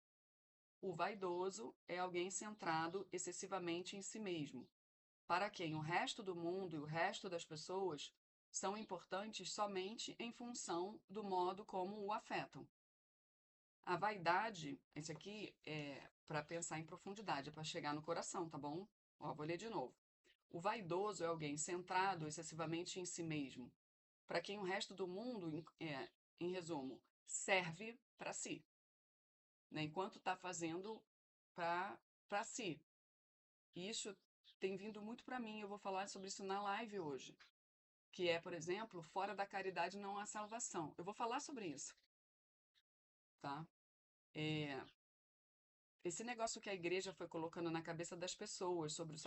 O vaidoso é alguém centrado excessivamente em si mesmo, para quem o resto do mundo e o resto das pessoas são importantes somente em função do modo como o afetam. A vaidade, esse aqui é para pensar em profundidade, é para chegar no coração, tá bom? Ó, vou ler de novo. O vaidoso é alguém centrado excessivamente em si mesmo, para quem o resto do mundo, em resumo, serve para si, né? Enquanto está fazendo para si. E isso tem vindo muito para mim, eu vou falar sobre isso na live hoje, que é, por exemplo, fora da caridade não há salvação. Eu vou falar sobre isso, tá? É, esse negócio que a igreja foi colocando na cabeça das pessoas sobre o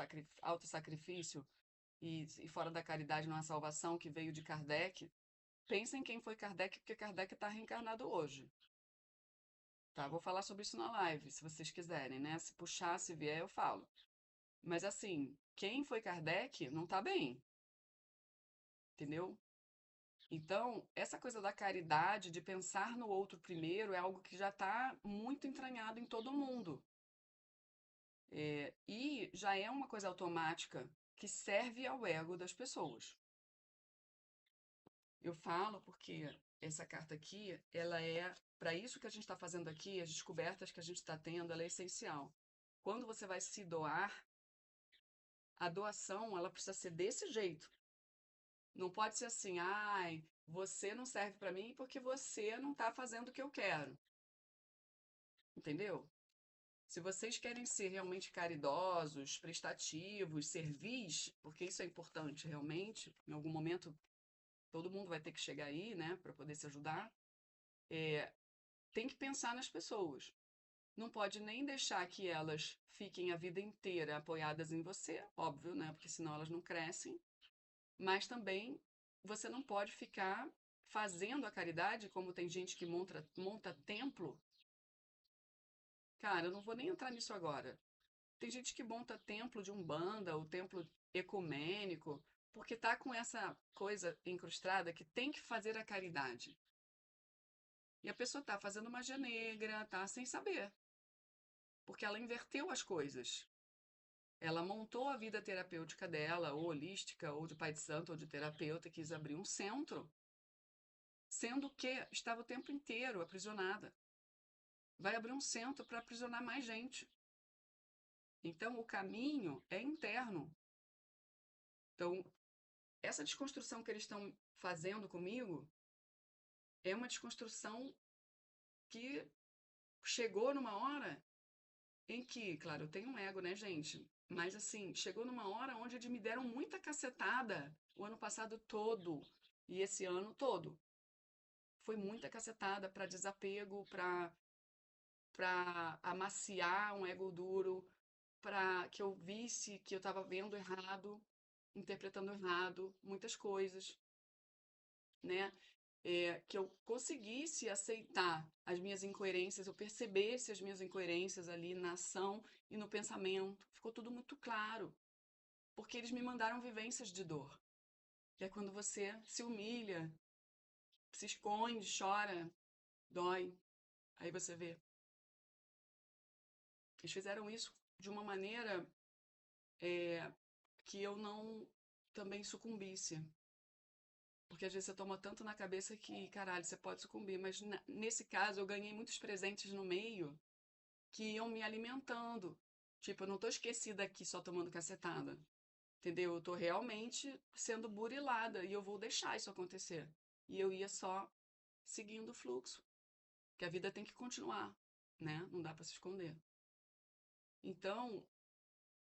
autossacrifício e fora da caridade não há salvação, que veio de Kardec, pensem quem foi Kardec, porque Kardec está reencarnado hoje. Tá? Vou falar sobre isso na live, se vocês quiserem, né? Se puxar, se vier, eu falo. Mas assim, quem foi Kardec não tá bem, entendeu? Então, essa coisa da caridade, de pensar no outro primeiro, é algo que já está muito entranhado em todo mundo. E já é uma coisa automática que serve ao ego das pessoas. Eu falo porque essa carta aqui, ela é para isso que a gente está fazendo aqui, as descobertas que a gente está tendo, ela é essencial. Quando você vai se doar, a doação, ela precisa ser desse jeito. Não pode ser assim, ai, você não serve para mim porque você não está fazendo o que eu quero. Entendeu? Se vocês querem ser realmente caridosos, prestativos, servis, porque isso é importante realmente, em algum momento todo mundo vai ter que chegar aí, né, para poder se ajudar, tem que pensar nas pessoas. Não pode nem deixar que elas fiquem a vida inteira apoiadas em você, óbvio, né, porque senão elas não crescem, mas também você não pode ficar fazendo a caridade, como tem gente que monta templo. Cara, eu não vou nem entrar nisso agora. Tem gente que monta templo de umbanda, ou templo ecumênico, porque tá com essa coisa incrustada que tem que fazer a caridade. E a pessoa tá fazendo magia negra, tá sem saber, porque ela inverteu as coisas. Ela montou a vida terapêutica dela, ou holística, ou de pai de santo, ou de terapeuta, quis abrir um centro, sendo que estava o tempo inteiro aprisionada. Vai abrir um centro para aprisionar mais gente. Então, o caminho é interno. Então, essa desconstrução que eles estão fazendo comigo é uma desconstrução que chegou numa hora em que, claro, eu tenho um ego, né, gente? Mas assim, chegou numa hora onde eles me deram muita cacetada o ano passado todo e esse ano todo. Foi muita cacetada para desapego, para amaciar um ego duro, para que eu visse que eu estava vendo errado, interpretando errado muitas coisas, né? Que eu conseguisse aceitar as minhas incoerências, eu percebesse as minhas incoerências ali na ação e no pensamento. Ficou tudo muito claro, porque eles me mandaram vivências de dor. Que é quando você se humilha, se esconde, chora, dói. Aí você vê. Eles fizeram isso de uma maneira que eu não também sucumbisse. Porque às vezes você toma tanto na cabeça que, caralho, você pode sucumbir. Mas nesse caso, eu ganhei muitos presentes no meio que iam me alimentando. Tipo, eu não tô esquecida aqui só tomando cacetada. Entendeu? Eu tô realmente sendo burilada e eu vou deixar isso acontecer. E eu ia só seguindo o fluxo. Que a vida tem que continuar, né? Não dá para se esconder. Então,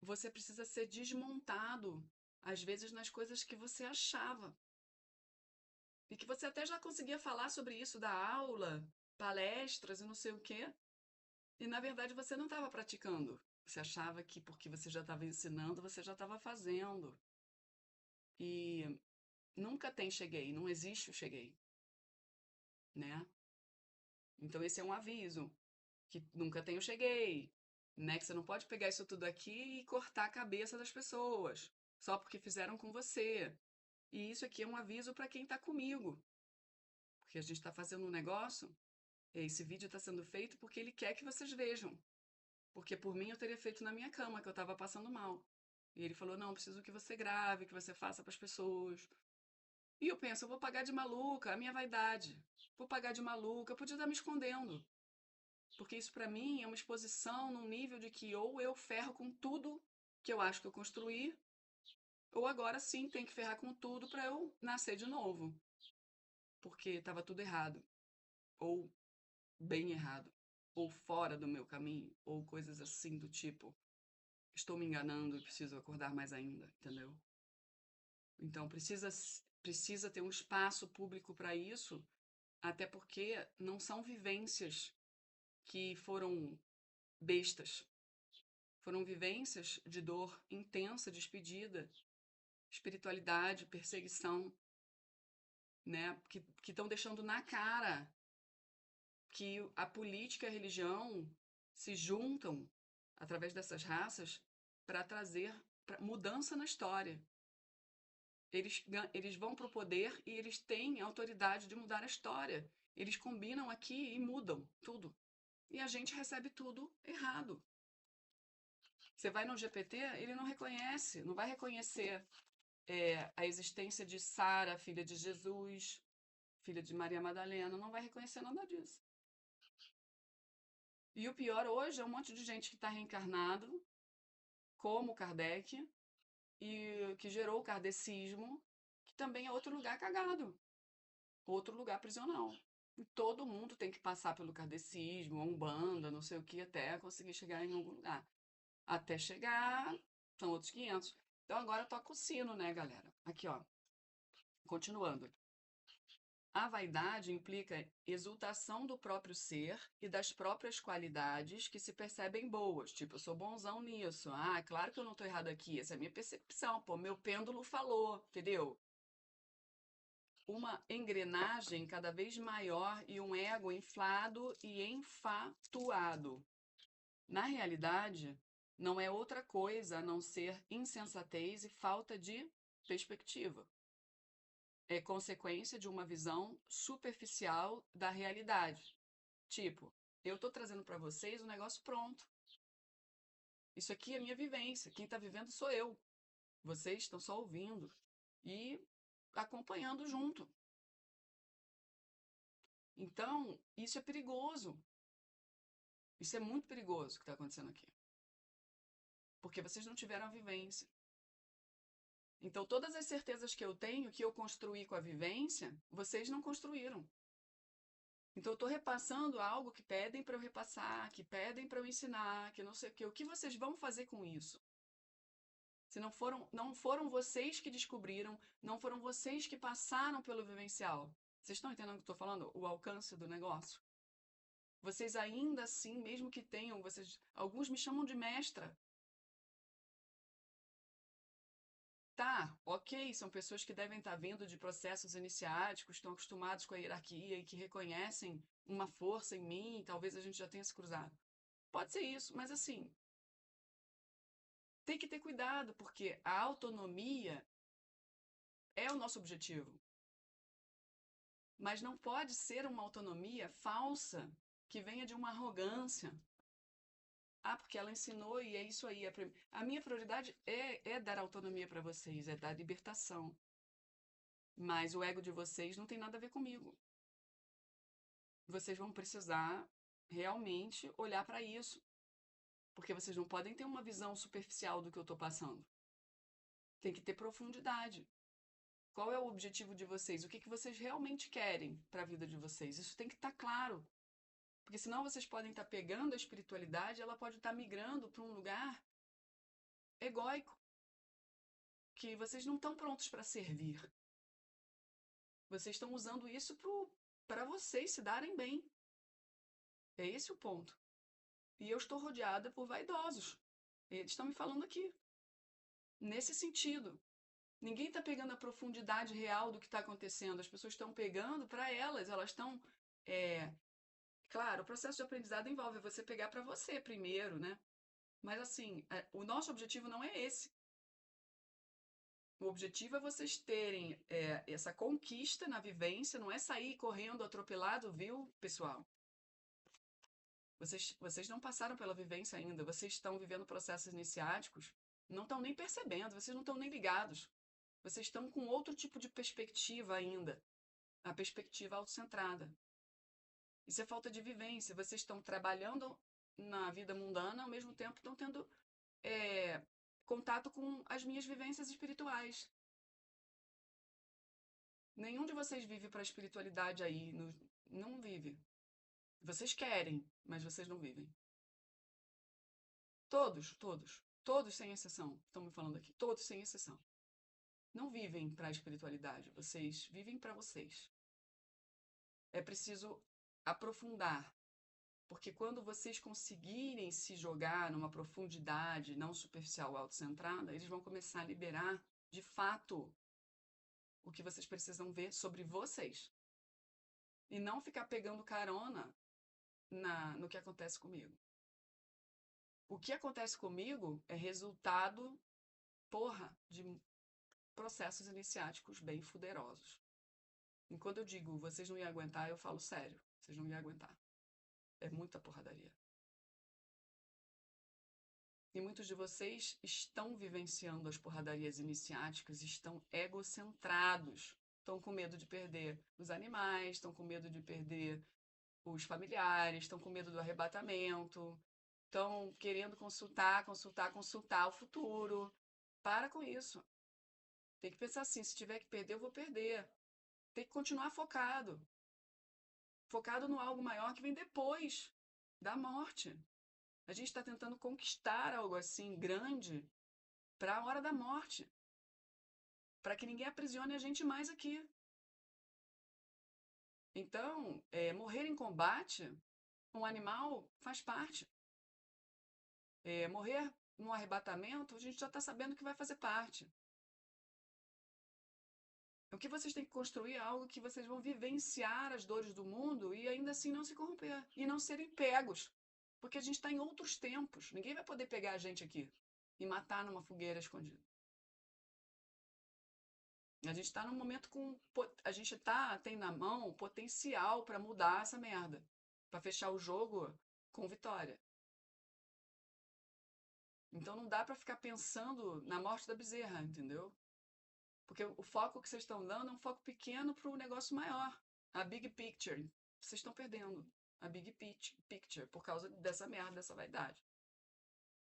você precisa ser desmontado, às vezes, nas coisas que você achava. E que você até já conseguia falar sobre isso da aula, palestras e não sei o quê. E na verdade você não estava praticando. Você achava que porque você já estava ensinando, você já estava fazendo. E nunca tem cheguei, não existe o cheguei, né? Então esse é um aviso, que nunca tem o cheguei, né? Que você não pode pegar isso tudo aqui e cortar a cabeça das pessoas, só porque fizeram com você. E isso aqui é um aviso para quem está comigo, porque a gente está fazendo um negócio, e esse vídeo está sendo feito porque ele quer que vocês vejam. Porque por mim eu teria feito na minha cama, que eu estava passando mal. E ele falou: não, preciso que você grave, que você faça para as pessoas. E eu penso: eu vou pagar de maluca, a minha vaidade. Vou pagar de maluca, eu podia estar me escondendo. Porque isso para mim é uma exposição num nível de que ou eu ferro com tudo que eu acho que eu construí, ou agora sim tem que ferrar com tudo para eu nascer de novo. Porque estava tudo errado, ou bem errado, ou fora do meu caminho, ou coisas assim do tipo. Estou me enganando e preciso acordar mais ainda, entendeu? Então precisa ter um espaço público para isso, até porque não são vivências que foram bestas. Foram vivências de dor intensa, despedida, espiritualidade, perseguição, né? Que estão deixando na cara que a política e a religião se juntam através dessas raças para trazer mudança na história. Eles vão para o poder e eles têm a autoridade de mudar a história. Eles combinam aqui e mudam tudo. E a gente recebe tudo errado. Você vai no GPT, ele não reconhece, não vai reconhecer a existência de Sara, filha de Jesus, filha de Maria Madalena, não vai reconhecer nada disso. E o pior hoje é um monte de gente que está reencarnado, como Kardec, e que gerou o kardecismo, que também é outro lugar cagado, outro lugar prisional. E todo mundo tem que passar pelo kardecismo, a umbanda, não sei o que, até conseguir chegar em algum lugar. Até chegar, são outros 500. Então agora toca o sino, né, galera? Aqui, ó. Continuando. A vaidade implica exultação do próprio ser e das próprias qualidades que se percebem boas. Tipo, eu sou bonzão nisso. Ah, claro que eu não tô errado aqui. Essa é a minha percepção, pô. Meu pêndulo falou, entendeu? Uma engrenagem cada vez maior e um ego inflado e enfatuado. Na realidade, não é outra coisa a não ser insensatez e falta de perspectiva. É consequência de uma visão superficial da realidade. Tipo, eu estou trazendo para vocês um negócio pronto. Isso aqui é minha vivência. Quem está vivendo sou eu. Vocês estão só ouvindo e acompanhando junto. Então, isso é perigoso. Isso é muito perigoso o que está acontecendo aqui. Porque vocês não tiveram a vivência. Então, todas as certezas que eu tenho, que eu construí com a vivência, vocês não construíram. Então, eu estou repassando algo que pedem para eu repassar, que pedem para eu ensinar, que não sei o quê. O que vocês vão fazer com isso? Se não foram vocês que descobriram, não foram vocês que passaram pelo vivencial. Vocês estão entendendo o que eu estou falando? O alcance do negócio? Vocês ainda assim, mesmo que tenham, alguns me chamam de mestra. Tá, ok, são pessoas que devem estar vindo de processos iniciáticos, estão acostumados com a hierarquia e que reconhecem uma força em mim, talvez a gente já tenha se cruzado. Pode ser isso, mas assim, tem que ter cuidado, porque a autonomia é o nosso objetivo. Mas não pode ser uma autonomia falsa que venha de uma arrogância. Ah, porque ela ensinou e é isso aí. A minha prioridade é dar autonomia para vocês, é dar libertação. Mas o ego de vocês não tem nada a ver comigo. Vocês vão precisar realmente olhar para isso. Porque vocês não podem ter uma visão superficial do que eu estou passando. Tem que ter profundidade. Qual é o objetivo de vocês? O que vocês realmente querem para a vida de vocês? Isso tem que estar claro. Porque senão vocês podem estar pegando a espiritualidade, ela pode estar migrando para um lugar egóico, que vocês não estão prontos para servir. Vocês estão usando isso para vocês se darem bem. É esse o ponto. E eu estou rodeada por vaidosos. Eles estão me falando aqui. Nesse sentido. Ninguém está pegando a profundidade real do que está acontecendo. As pessoas estão pegando para elas estão. Claro, o processo de aprendizado envolve você pegar para você primeiro, né? Mas assim, o nosso objetivo não é esse. O objetivo é vocês terem essa conquista na vivência, não é sair correndo atropelado, viu, pessoal? Vocês não passaram pela vivência ainda, vocês estão vivendo processos iniciáticos, não estão nem percebendo, vocês não estão nem ligados. Vocês estão com outro tipo de perspectiva ainda, a perspectiva autocentrada. Isso é falta de vivência. Vocês estão trabalhando na vida mundana, ao mesmo tempo estão tendo contato com as minhas vivências espirituais. Nenhum de vocês vive para a espiritualidade aí, não vive. Vocês querem, mas vocês não vivem. Todos sem exceção, estão me falando aqui, todos sem exceção. Não vivem para a espiritualidade, vocês vivem para vocês. É preciso aprofundar, porque quando vocês conseguirem se jogar numa profundidade não superficial autocentrada, eles vão começar a liberar, de fato, o que vocês precisam ver sobre vocês. E não ficar pegando carona no que acontece comigo. O que acontece comigo é resultado, de processos iniciáticos bem fuderosos. E quando eu digo vocês não iam aguentar, eu falo sério. Vocês não iam aguentar. É muita porradaria. E muitos de vocês estão vivenciando as porradarias iniciáticas, estão egocentrados. Estão com medo de perder os animais, estão com medo de perder os familiares, estão com medo do arrebatamento, estão querendo consultar o futuro. Para com isso. Tem que pensar assim, se tiver que perder, eu vou perder. Tem que continuar focado. Focado no algo maior que vem depois da morte. A gente está tentando conquistar algo assim grande para a hora da morte. Para que ninguém aprisione a gente mais aqui. Então, morrer em combate, um animal faz parte. Morrer num arrebatamento, a gente já está sabendo que vai fazer parte. O que vocês têm que construir é algo que vocês vão vivenciar as dores do mundo e ainda assim não se corromper e não serem pegos. Porque a gente está em outros tempos. Ninguém vai poder pegar a gente aqui e matar numa fogueira escondida. A gente está num momento com. A gente tem na mão potencial para mudar essa merda. Para fechar o jogo com vitória. Então não dá para ficar pensando na morte da bezerra, entendeu? Porque o foco que vocês estão dando é um foco pequeno para o negócio maior. A big picture. Vocês estão perdendo a big picture por causa dessa merda, dessa vaidade.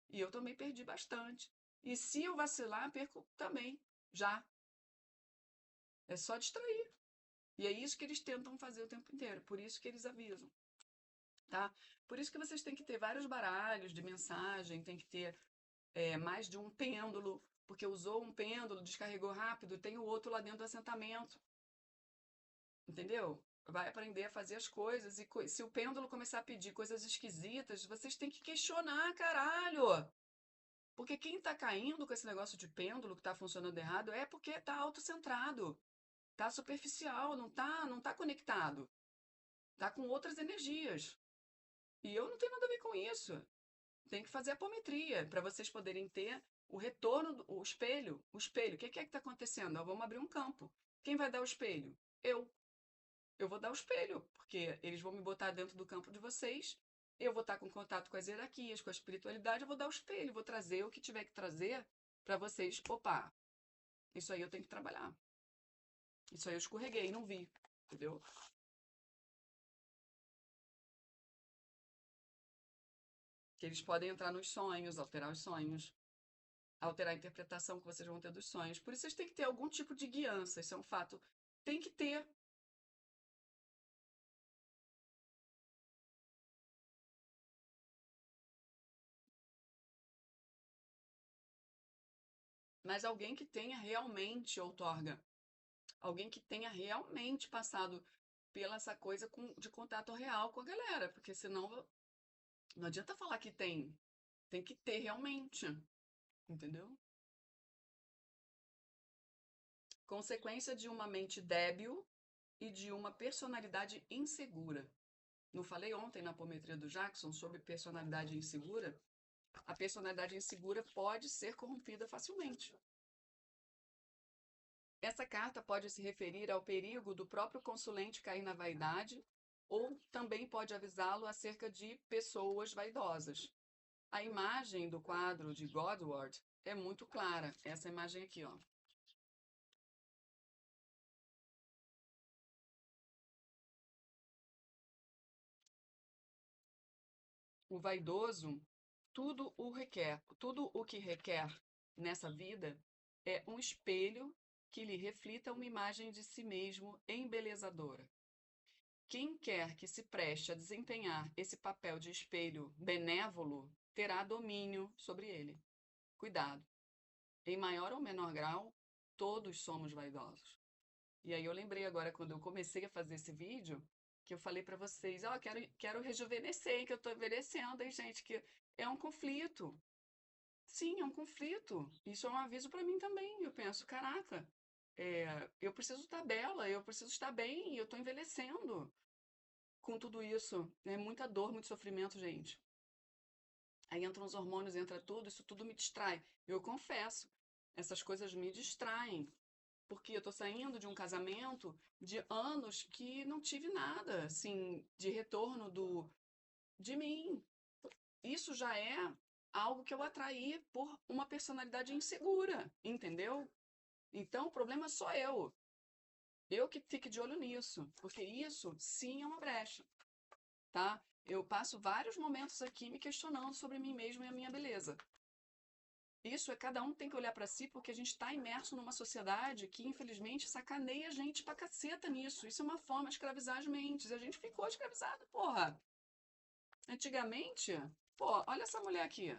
E eu também perdi bastante. E se eu vacilar, perco também. Já. É só distrair. E é isso que eles tentam fazer o tempo inteiro, por isso que eles avisam, tá? Por isso que vocês têm que ter vários baralhos de mensagem, tem que ter mais de um pêndulo, porque usou um pêndulo, descarregou rápido, tem o outro lá dentro do assentamento, entendeu? Vai aprender a fazer as coisas e se o pêndulo começar a pedir coisas esquisitas, vocês têm que questionar, caralho! Porque quem tá caindo com esse negócio de pêndulo que tá funcionando errado é porque tá autocentrado, tá superficial, não tá conectado, tá com outras energias. E eu não tenho nada a ver com isso. Tem que fazer apometria para vocês poderem ter o retorno, o espelho. O espelho, o que é que está acontecendo? Nós vamos abrir um campo. Quem vai dar o espelho? Eu. Eu vou dar o espelho, porque eles vão me botar dentro do campo de vocês. Eu vou estar com contato com as hierarquias, com a espiritualidade. Eu vou dar o espelho, vou trazer o que tiver que trazer para vocês. Opa, isso aí eu tenho que trabalhar. Isso aí eu escorreguei, não vi, entendeu? Que eles podem entrar nos sonhos, alterar os sonhos, alterar a interpretação que vocês vão ter dos sonhos. Por isso vocês têm que ter algum tipo de guiança, isso é um fato. Tem que ter. Mas alguém que tenha realmente outorga. Alguém que tenha realmente passado pela essa coisa de contato real com a galera. Porque senão não adianta falar que tem. Tem que ter realmente. Entendeu? Consequência de uma mente débil e de uma personalidade insegura. Não falei ontem na apometria do Jackson sobre personalidade insegura? A personalidade insegura pode ser corrompida facilmente. Essa carta pode se referir ao perigo do próprio consulente cair na vaidade, ou também pode avisá-lo acerca de pessoas vaidosas. A imagem do quadro de Godward é muito clara. Essa imagem aqui, ó. O vaidoso, tudo o que requer nessa vida é um espelho que lhe reflita uma imagem de si mesmo embelezadora. Quem quer que se preste a desempenhar esse papel de espelho benévolo terá domínio sobre ele. Cuidado. Em maior ou menor grau, todos somos vaidosos. E aí eu lembrei agora, quando eu comecei a fazer esse vídeo, que eu falei pra vocês, ó, quero rejuvenescer, que eu tô envelhecendo, hein, gente, que é um conflito. Sim, é um conflito. Isso é um aviso pra mim também. Eu penso, caraca, eu preciso estar bela, eu preciso estar bem, eu tô envelhecendo com tudo isso. É muita dor, muito sofrimento, gente. Aí entram os hormônios, entra tudo, isso tudo me distrai. Eu confesso, essas coisas me distraem. Porque eu tô saindo de um casamento de anos que não tive nada, assim, de retorno de mim. Isso já é algo que eu atraí por uma personalidade insegura, entendeu? Então, o problema sou eu. Eu que fique de olho nisso, porque isso sim é uma brecha, tá? Eu passo vários momentos aqui me questionando sobre mim mesmo e a minha beleza. Isso é cada um tem que olhar pra si, porque a gente está imerso numa sociedade que, infelizmente, sacaneia a gente pra caceta nisso. Isso é uma forma de escravizar as mentes. E a gente ficou escravizado, porra. Antigamente, pô, olha essa mulher aqui.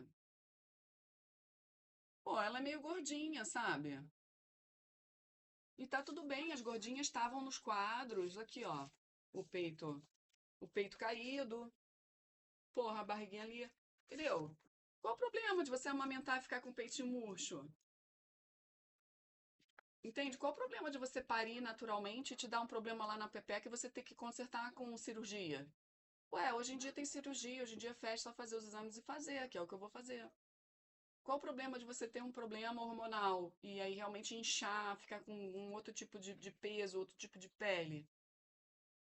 Pô, ela é meio gordinha, sabe? E tá tudo bem, as gordinhas estavam nos quadros, aqui, ó. O peito, o peito caído, porra, a barriguinha ali. Entendeu? Qual o problema de você amamentar e ficar com o peitinho murcho? Entende? Qual o problema de você parir naturalmente e te dar um problema lá na pepeca e você ter que consertar com cirurgia? Ué, hoje em dia tem cirurgia, hoje em dia é festa só fazer os exames e fazer, que é o que eu vou fazer. Qual o problema de você ter um problema hormonal e aí realmente inchar, ficar com um outro tipo de peso, outro tipo de pele?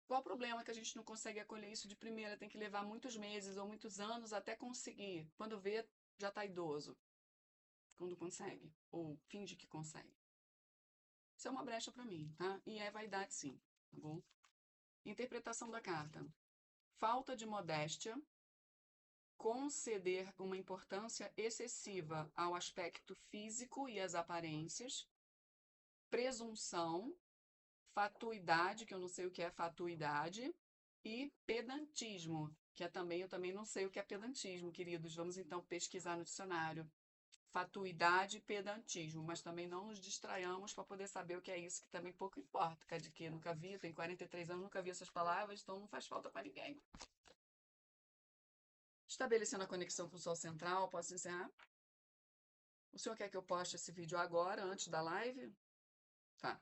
Qual o problema que a gente não consegue acolher isso de primeira? Tem que levar muitos meses ou muitos anos até conseguir. Quando vê, já tá idoso. Quando consegue. Ou finge que consegue. Isso é uma brecha para mim, tá? E é vaidade, sim, tá bom? Interpretação da carta. Falta de modéstia, conceder uma importância excessiva ao aspecto físico e às aparências, presunção, fatuidade, que eu não sei o que é fatuidade, e pedantismo, que é também, eu também não sei o que é pedantismo, queridos. Vamos então pesquisar no dicionário. Fatuidade e pedantismo, mas também não nos distraiamos para poder saber o que é isso, que também pouco importa. Que é de que nunca vi, tenho 43 anos, nunca vi essas palavras, então não faz falta para ninguém. Estabelecendo a conexão com o Sol Central, posso encerrar? O senhor quer que eu poste esse vídeo agora, antes da live? Tá.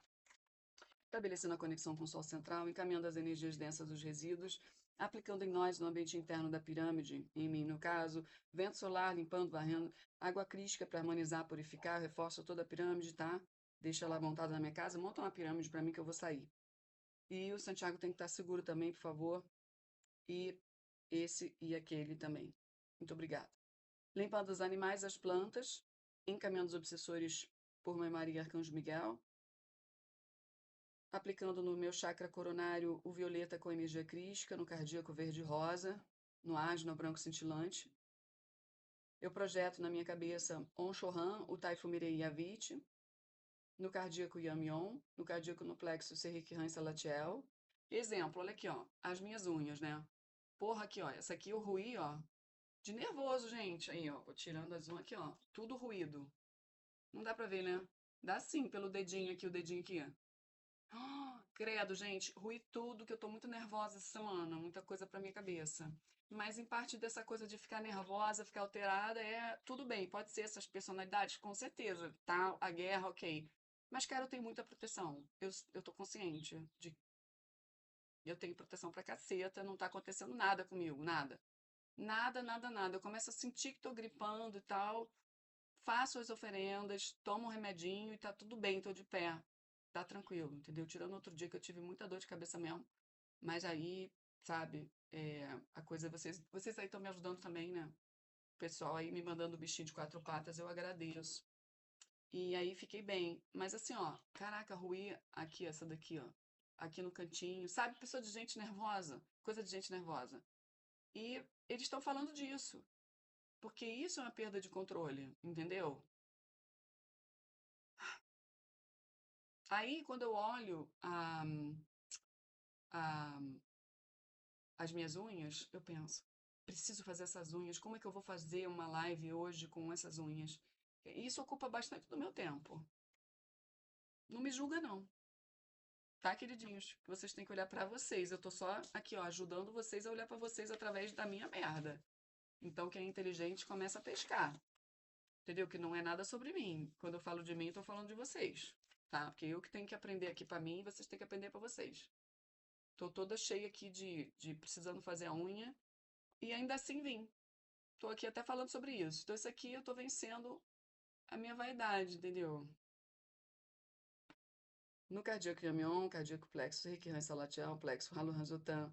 Estabelecendo a conexão com o Sol Central, encaminhando as energias densas dos resíduos, aplicando em nós no ambiente interno da pirâmide, em mim no caso, vento solar limpando, varrendo, água crística para harmonizar, purificar, reforço toda a pirâmide, tá? Deixa ela montada na minha casa, monta uma pirâmide para mim que eu vou sair. E o Santiago tem que estar seguro também, por favor. E esse e aquele também. Muito obrigada. Limpando os animais, as plantas, encaminhando os obsessores por Mãe Maria e Arcanjo Miguel, aplicando no meu chakra coronário o violeta com energia crística, no cardíaco verde rosa, no asno branco cintilante. Eu projeto na minha cabeça On Chohan, o Taifumirei Yavit, no cardíaco Yamion, no cardíaco no plexo Serrikihan Salatiel. Exemplo, olha aqui, ó, as minhas unhas, né? Porra, aqui, ó, essa aqui eu ruí, ó, de nervoso, gente. Aí, ó, vou tirando as unhas aqui, ó, tudo ruído. Não dá pra ver, né? Dá sim pelo dedinho aqui, o dedinho aqui. Credo, gente, ruí tudo, que eu tô muito nervosa essa semana, muita coisa pra minha cabeça. Mas em parte dessa coisa de ficar nervosa, ficar alterada, é tudo bem, pode ser essas personalidades, com certeza, tá? A guerra, ok. Mas, cara, eu tenho muita proteção. Eu tô consciente de que eu tenho proteção pra caceta, não tá acontecendo nada comigo, nada. Nada, nada, nada. Eu começo a sentir que tô gripando e tal, faço as oferendas, tomo um remedinho e tá tudo bem, tô de pé. Tá tranquilo, entendeu? Tirando outro dia que eu tive muita dor de cabeça mesmo. Mas aí, sabe, a coisa, vocês aí estão me ajudando também, né? O pessoal aí me mandando o bichinho de quatro patas, eu agradeço. E aí fiquei bem. Mas assim, ó, caraca, ruí aqui, essa daqui, ó. Aqui no cantinho, sabe? Pessoa de gente nervosa, coisa de gente nervosa. E eles estão falando disso, porque isso é uma perda de controle, entendeu? Aí, quando eu olho a, as minhas unhas, eu penso, preciso fazer essas unhas, como é que eu vou fazer uma live hoje com essas unhas? Isso ocupa bastante do meu tempo. Não me julga, não. Tá, queridinhos? Vocês têm que olhar pra vocês. Eu tô só aqui, ó, ajudando vocês a olhar pra vocês através da minha merda. Então, quem é inteligente começa a pescar. Entendeu? Que não é nada sobre mim. Quando eu falo de mim, eu tô falando de vocês. Tá? Porque eu que tenho que aprender aqui pra mim e vocês têm que aprender pra vocês. Tô toda cheia aqui de precisando fazer a unha. E ainda assim vim. Tô aqui até falando sobre isso. Então, isso aqui eu tô vencendo a minha vaidade, entendeu? No cardíaco Yamion, cardíaco plexo, Reiki Salatiel, plexo Halu Hanzotan.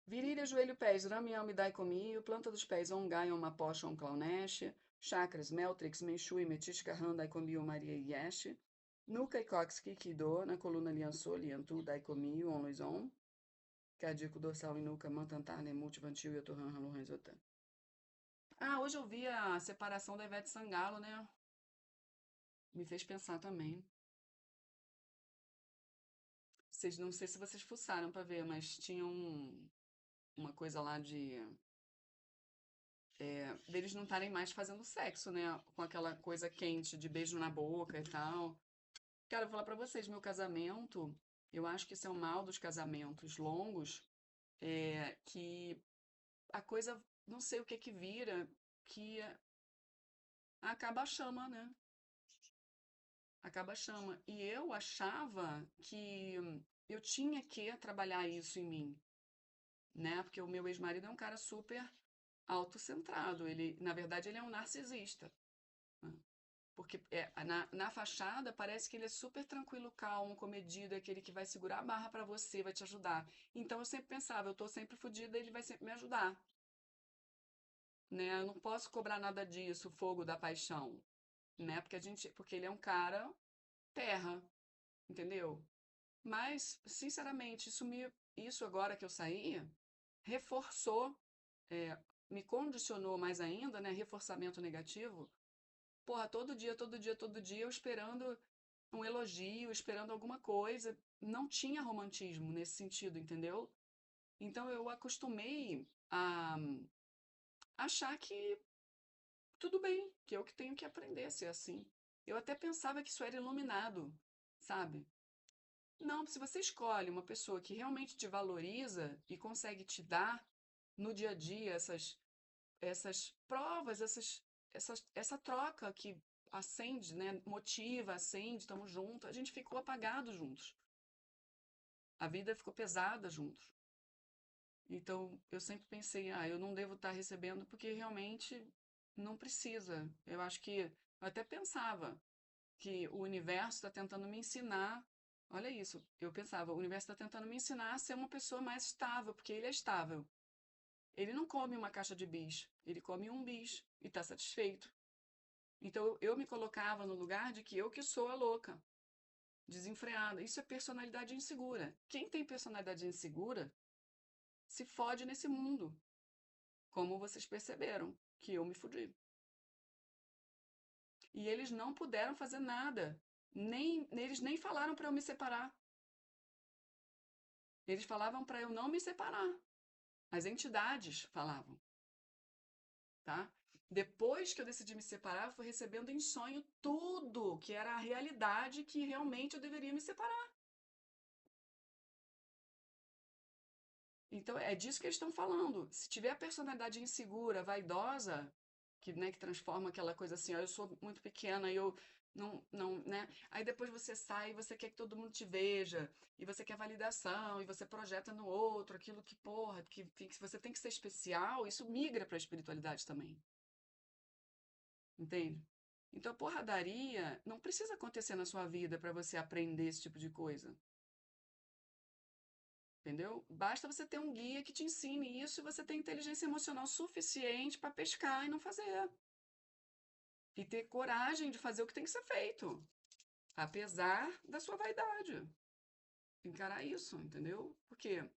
Virilha, joelho, pés, Ramiel, Midai, Comio, planta dos pés, Ongai, Mapocha, Claunesh, chakras, Meltrix, Menchu, Metisca, Handai, Comio, Maria e Yesh. Nuca e cox, Kikido, na coluna Liançô, Liantu, Dai, Comio, On, Luizon. Cardíaco, dorsal e nuca, Mantantar, Nemut, Vantil e Otorran, Halu Hanzotan. Ah, hoje eu vi a separação da Ivete Sangalo, né? Me fez pensar também. Vocês, não sei se vocês fuçaram pra ver, mas tinha uma coisa lá deles não estarem mais fazendo sexo, né? Com aquela coisa quente de beijo na boca e tal. Cara, eu vou falar pra vocês, meu casamento, eu acho que esse é o mal dos casamentos longos, que a coisa, não sei o que que vira, que acaba a chama, né? Acaba a chama. E eu achava que eu tinha que trabalhar isso em mim, né? Porque o meu ex-marido é um cara super autocentrado. Ele, na verdade, ele é um narcisista, né? Porque na fachada parece que ele é super tranquilo, calmo, comedido, é aquele que vai segurar a barra pra você, vai te ajudar. Então eu sempre pensava, eu tô sempre fodida, ele vai sempre me ajudar, né? Eu não posso cobrar nada disso, o fogo da paixão, né? Porque ele é um cara terra, entendeu? Mas, sinceramente, isso agora que eu saí, reforçou, é, me condicionou mais ainda, né? Reforçamento negativo. Porra, todo dia, todo dia, todo dia, eu esperando. um elogio, esperando alguma coisa. Não tinha romantismo nesse sentido, entendeu? Então eu acostumei a achar que tudo bem, que eu que tenho que aprender a ser assim. Eu até pensava que isso era iluminado, sabe? Não, se você escolhe uma pessoa que realmente te valoriza e consegue te dar no dia a dia essas provas, essa troca que acende, né? Motiva, acende, estamos juntos. A gente ficou apagado juntos. A vida ficou pesada juntos. Então, eu sempre pensei, eu não devo estar recebendo porque realmente não precisa. Eu acho que, eu até pensava que o universo está tentando me ensinar. Olha isso, eu pensava, o universo está tentando me ensinar a ser uma pessoa mais estável, porque ele é estável. Ele não come uma caixa de bis, ele come um bis e está satisfeito. Então eu me colocava no lugar de que eu que sou a louca, desenfreada. Isso é personalidade insegura. Quem tem personalidade insegura se fode nesse mundo, como vocês perceberam que eu me fudi. E eles não puderam fazer nada. Eles nem falaram para eu me separar. Eles falavam para eu não me separar. As entidades falavam, tá? Depois que eu decidi me separar, eu fui recebendo em sonho tudo que era a realidade que realmente eu deveria me separar. Então é disso que eles estão falando. Se tiver a personalidade insegura, vaidosa, que transforma aquela coisa assim, ó, eu sou muito pequena e eu não, né? Aí depois você sai e você quer que todo mundo te veja, e você quer validação, e você projeta no outro aquilo que, porra, que você tem que ser especial, isso migra para a espiritualidade também. Entende? Então, a porradaria não precisa acontecer na sua vida para você aprender esse tipo de coisa. Entendeu? Basta você ter um guia que te ensine isso e você ter inteligência emocional suficiente para pescar e não fazer. E ter coragem de fazer o que tem que ser feito, apesar da sua vaidade. Encarar isso, entendeu? Porque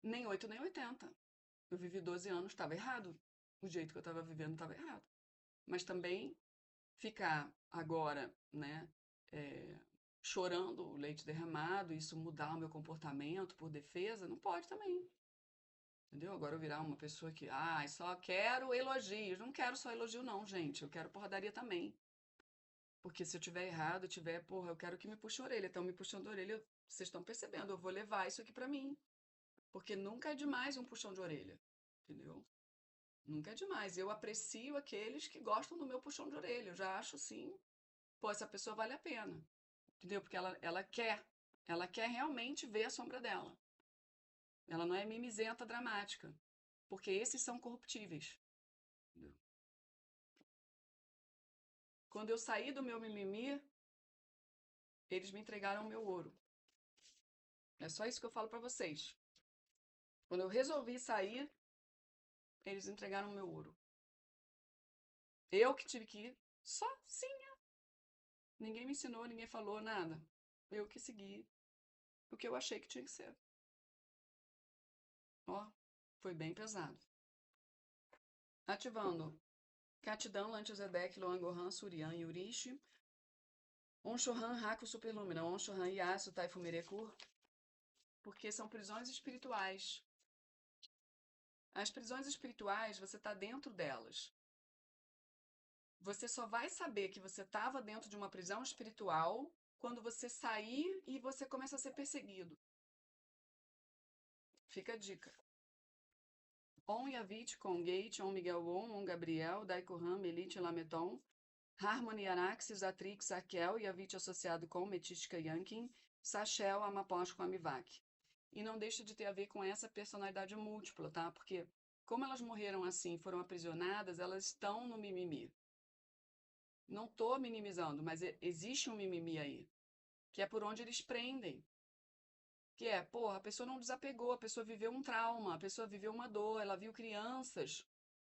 nem 8 nem 80. Eu vivi 12 anos, estava errado. O jeito que eu estava vivendo estava errado. Mas também ficar agora, né, chorando o leite derramado, isso mudar o meu comportamento por defesa, não pode também. Entendeu? Agora eu virar uma pessoa que, só quero elogios. Não quero só elogio, não, gente. Eu quero porradaria também. Porque se eu tiver errado, porra, eu quero que me puxe a orelha. Estão me puxando a orelha, vocês estão percebendo, eu vou levar isso aqui pra mim. Porque nunca é demais um puxão de orelha. Entendeu? Nunca é demais. Eu aprecio aqueles que gostam do meu puxão de orelha. Eu já acho assim, pô, essa pessoa vale a pena. Entendeu? Porque ela quer realmente ver a sombra dela. Ela não é mimizenta dramática. Porque esses são corruptíveis. Entendeu? Quando eu saí do meu mimimi, eles me entregaram o meu ouro. É só isso que eu falo pra vocês. Quando eu resolvi sair, eles entregaram o meu ouro. Eu que tive que ir sozinha. Ninguém me ensinou, ninguém falou nada. Eu que segui o que eu achei que tinha que ser. Ó, foi bem pesado. Ativando Catidão, Lantizedek, Loan Gohan, Surian e Urishi. Onshohan, Haku, Superlumina. Onshohan, Yasu, Taifu, Mirekur. Porque são prisões espirituais. As prisões espirituais, você está dentro delas. Você só vai saber que você estava dentro de uma prisão espiritual quando você sair e você começa a ser perseguido. Fica a dica. Om Yavit, Congate, Om Miguel Om, Om Gabriel, Daikohan, Melite, Lameton, Harmony Araxis, Atrix, Akel, Yavit associado com Metística Yankin, Sachel, Amapós com Amivac. E não deixa de ter a ver com essa personalidade múltipla, tá? Porque como elas morreram assim, foram aprisionadas, elas estão no mimimi. Não estou minimizando, mas existe um mimimi aí, que é por onde eles prendem. Que é, porra, a pessoa não desapegou, a pessoa viveu um trauma, a pessoa viveu uma dor, ela viu crianças,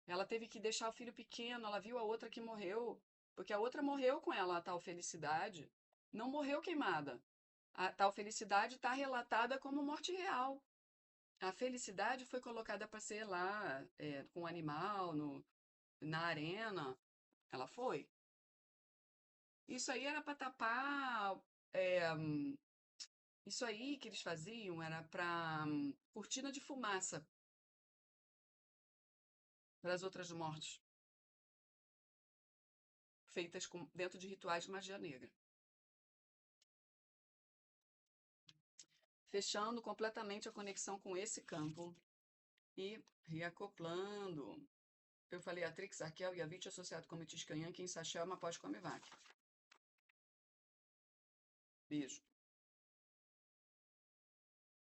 ela teve que deixar o filho pequeno, ela viu a outra que morreu, porque a outra morreu com ela, a tal felicidade, não morreu queimada. A tal felicidade está relatada como morte real. A felicidade foi colocada para ser lá, com o animal, na arena. Ela foi. Isso aí era para tapar. é, Isso aí que eles faziam era para cortina de fumaça para as outras mortes, feitas dentro de rituais de magia negra. Fechando completamente a conexão com esse campo e reacoplando. Eu falei Atrix, Arquel, Yavit, associado com Metis Canhã, quem Sachel, Mapós, Come Vac. Beijo.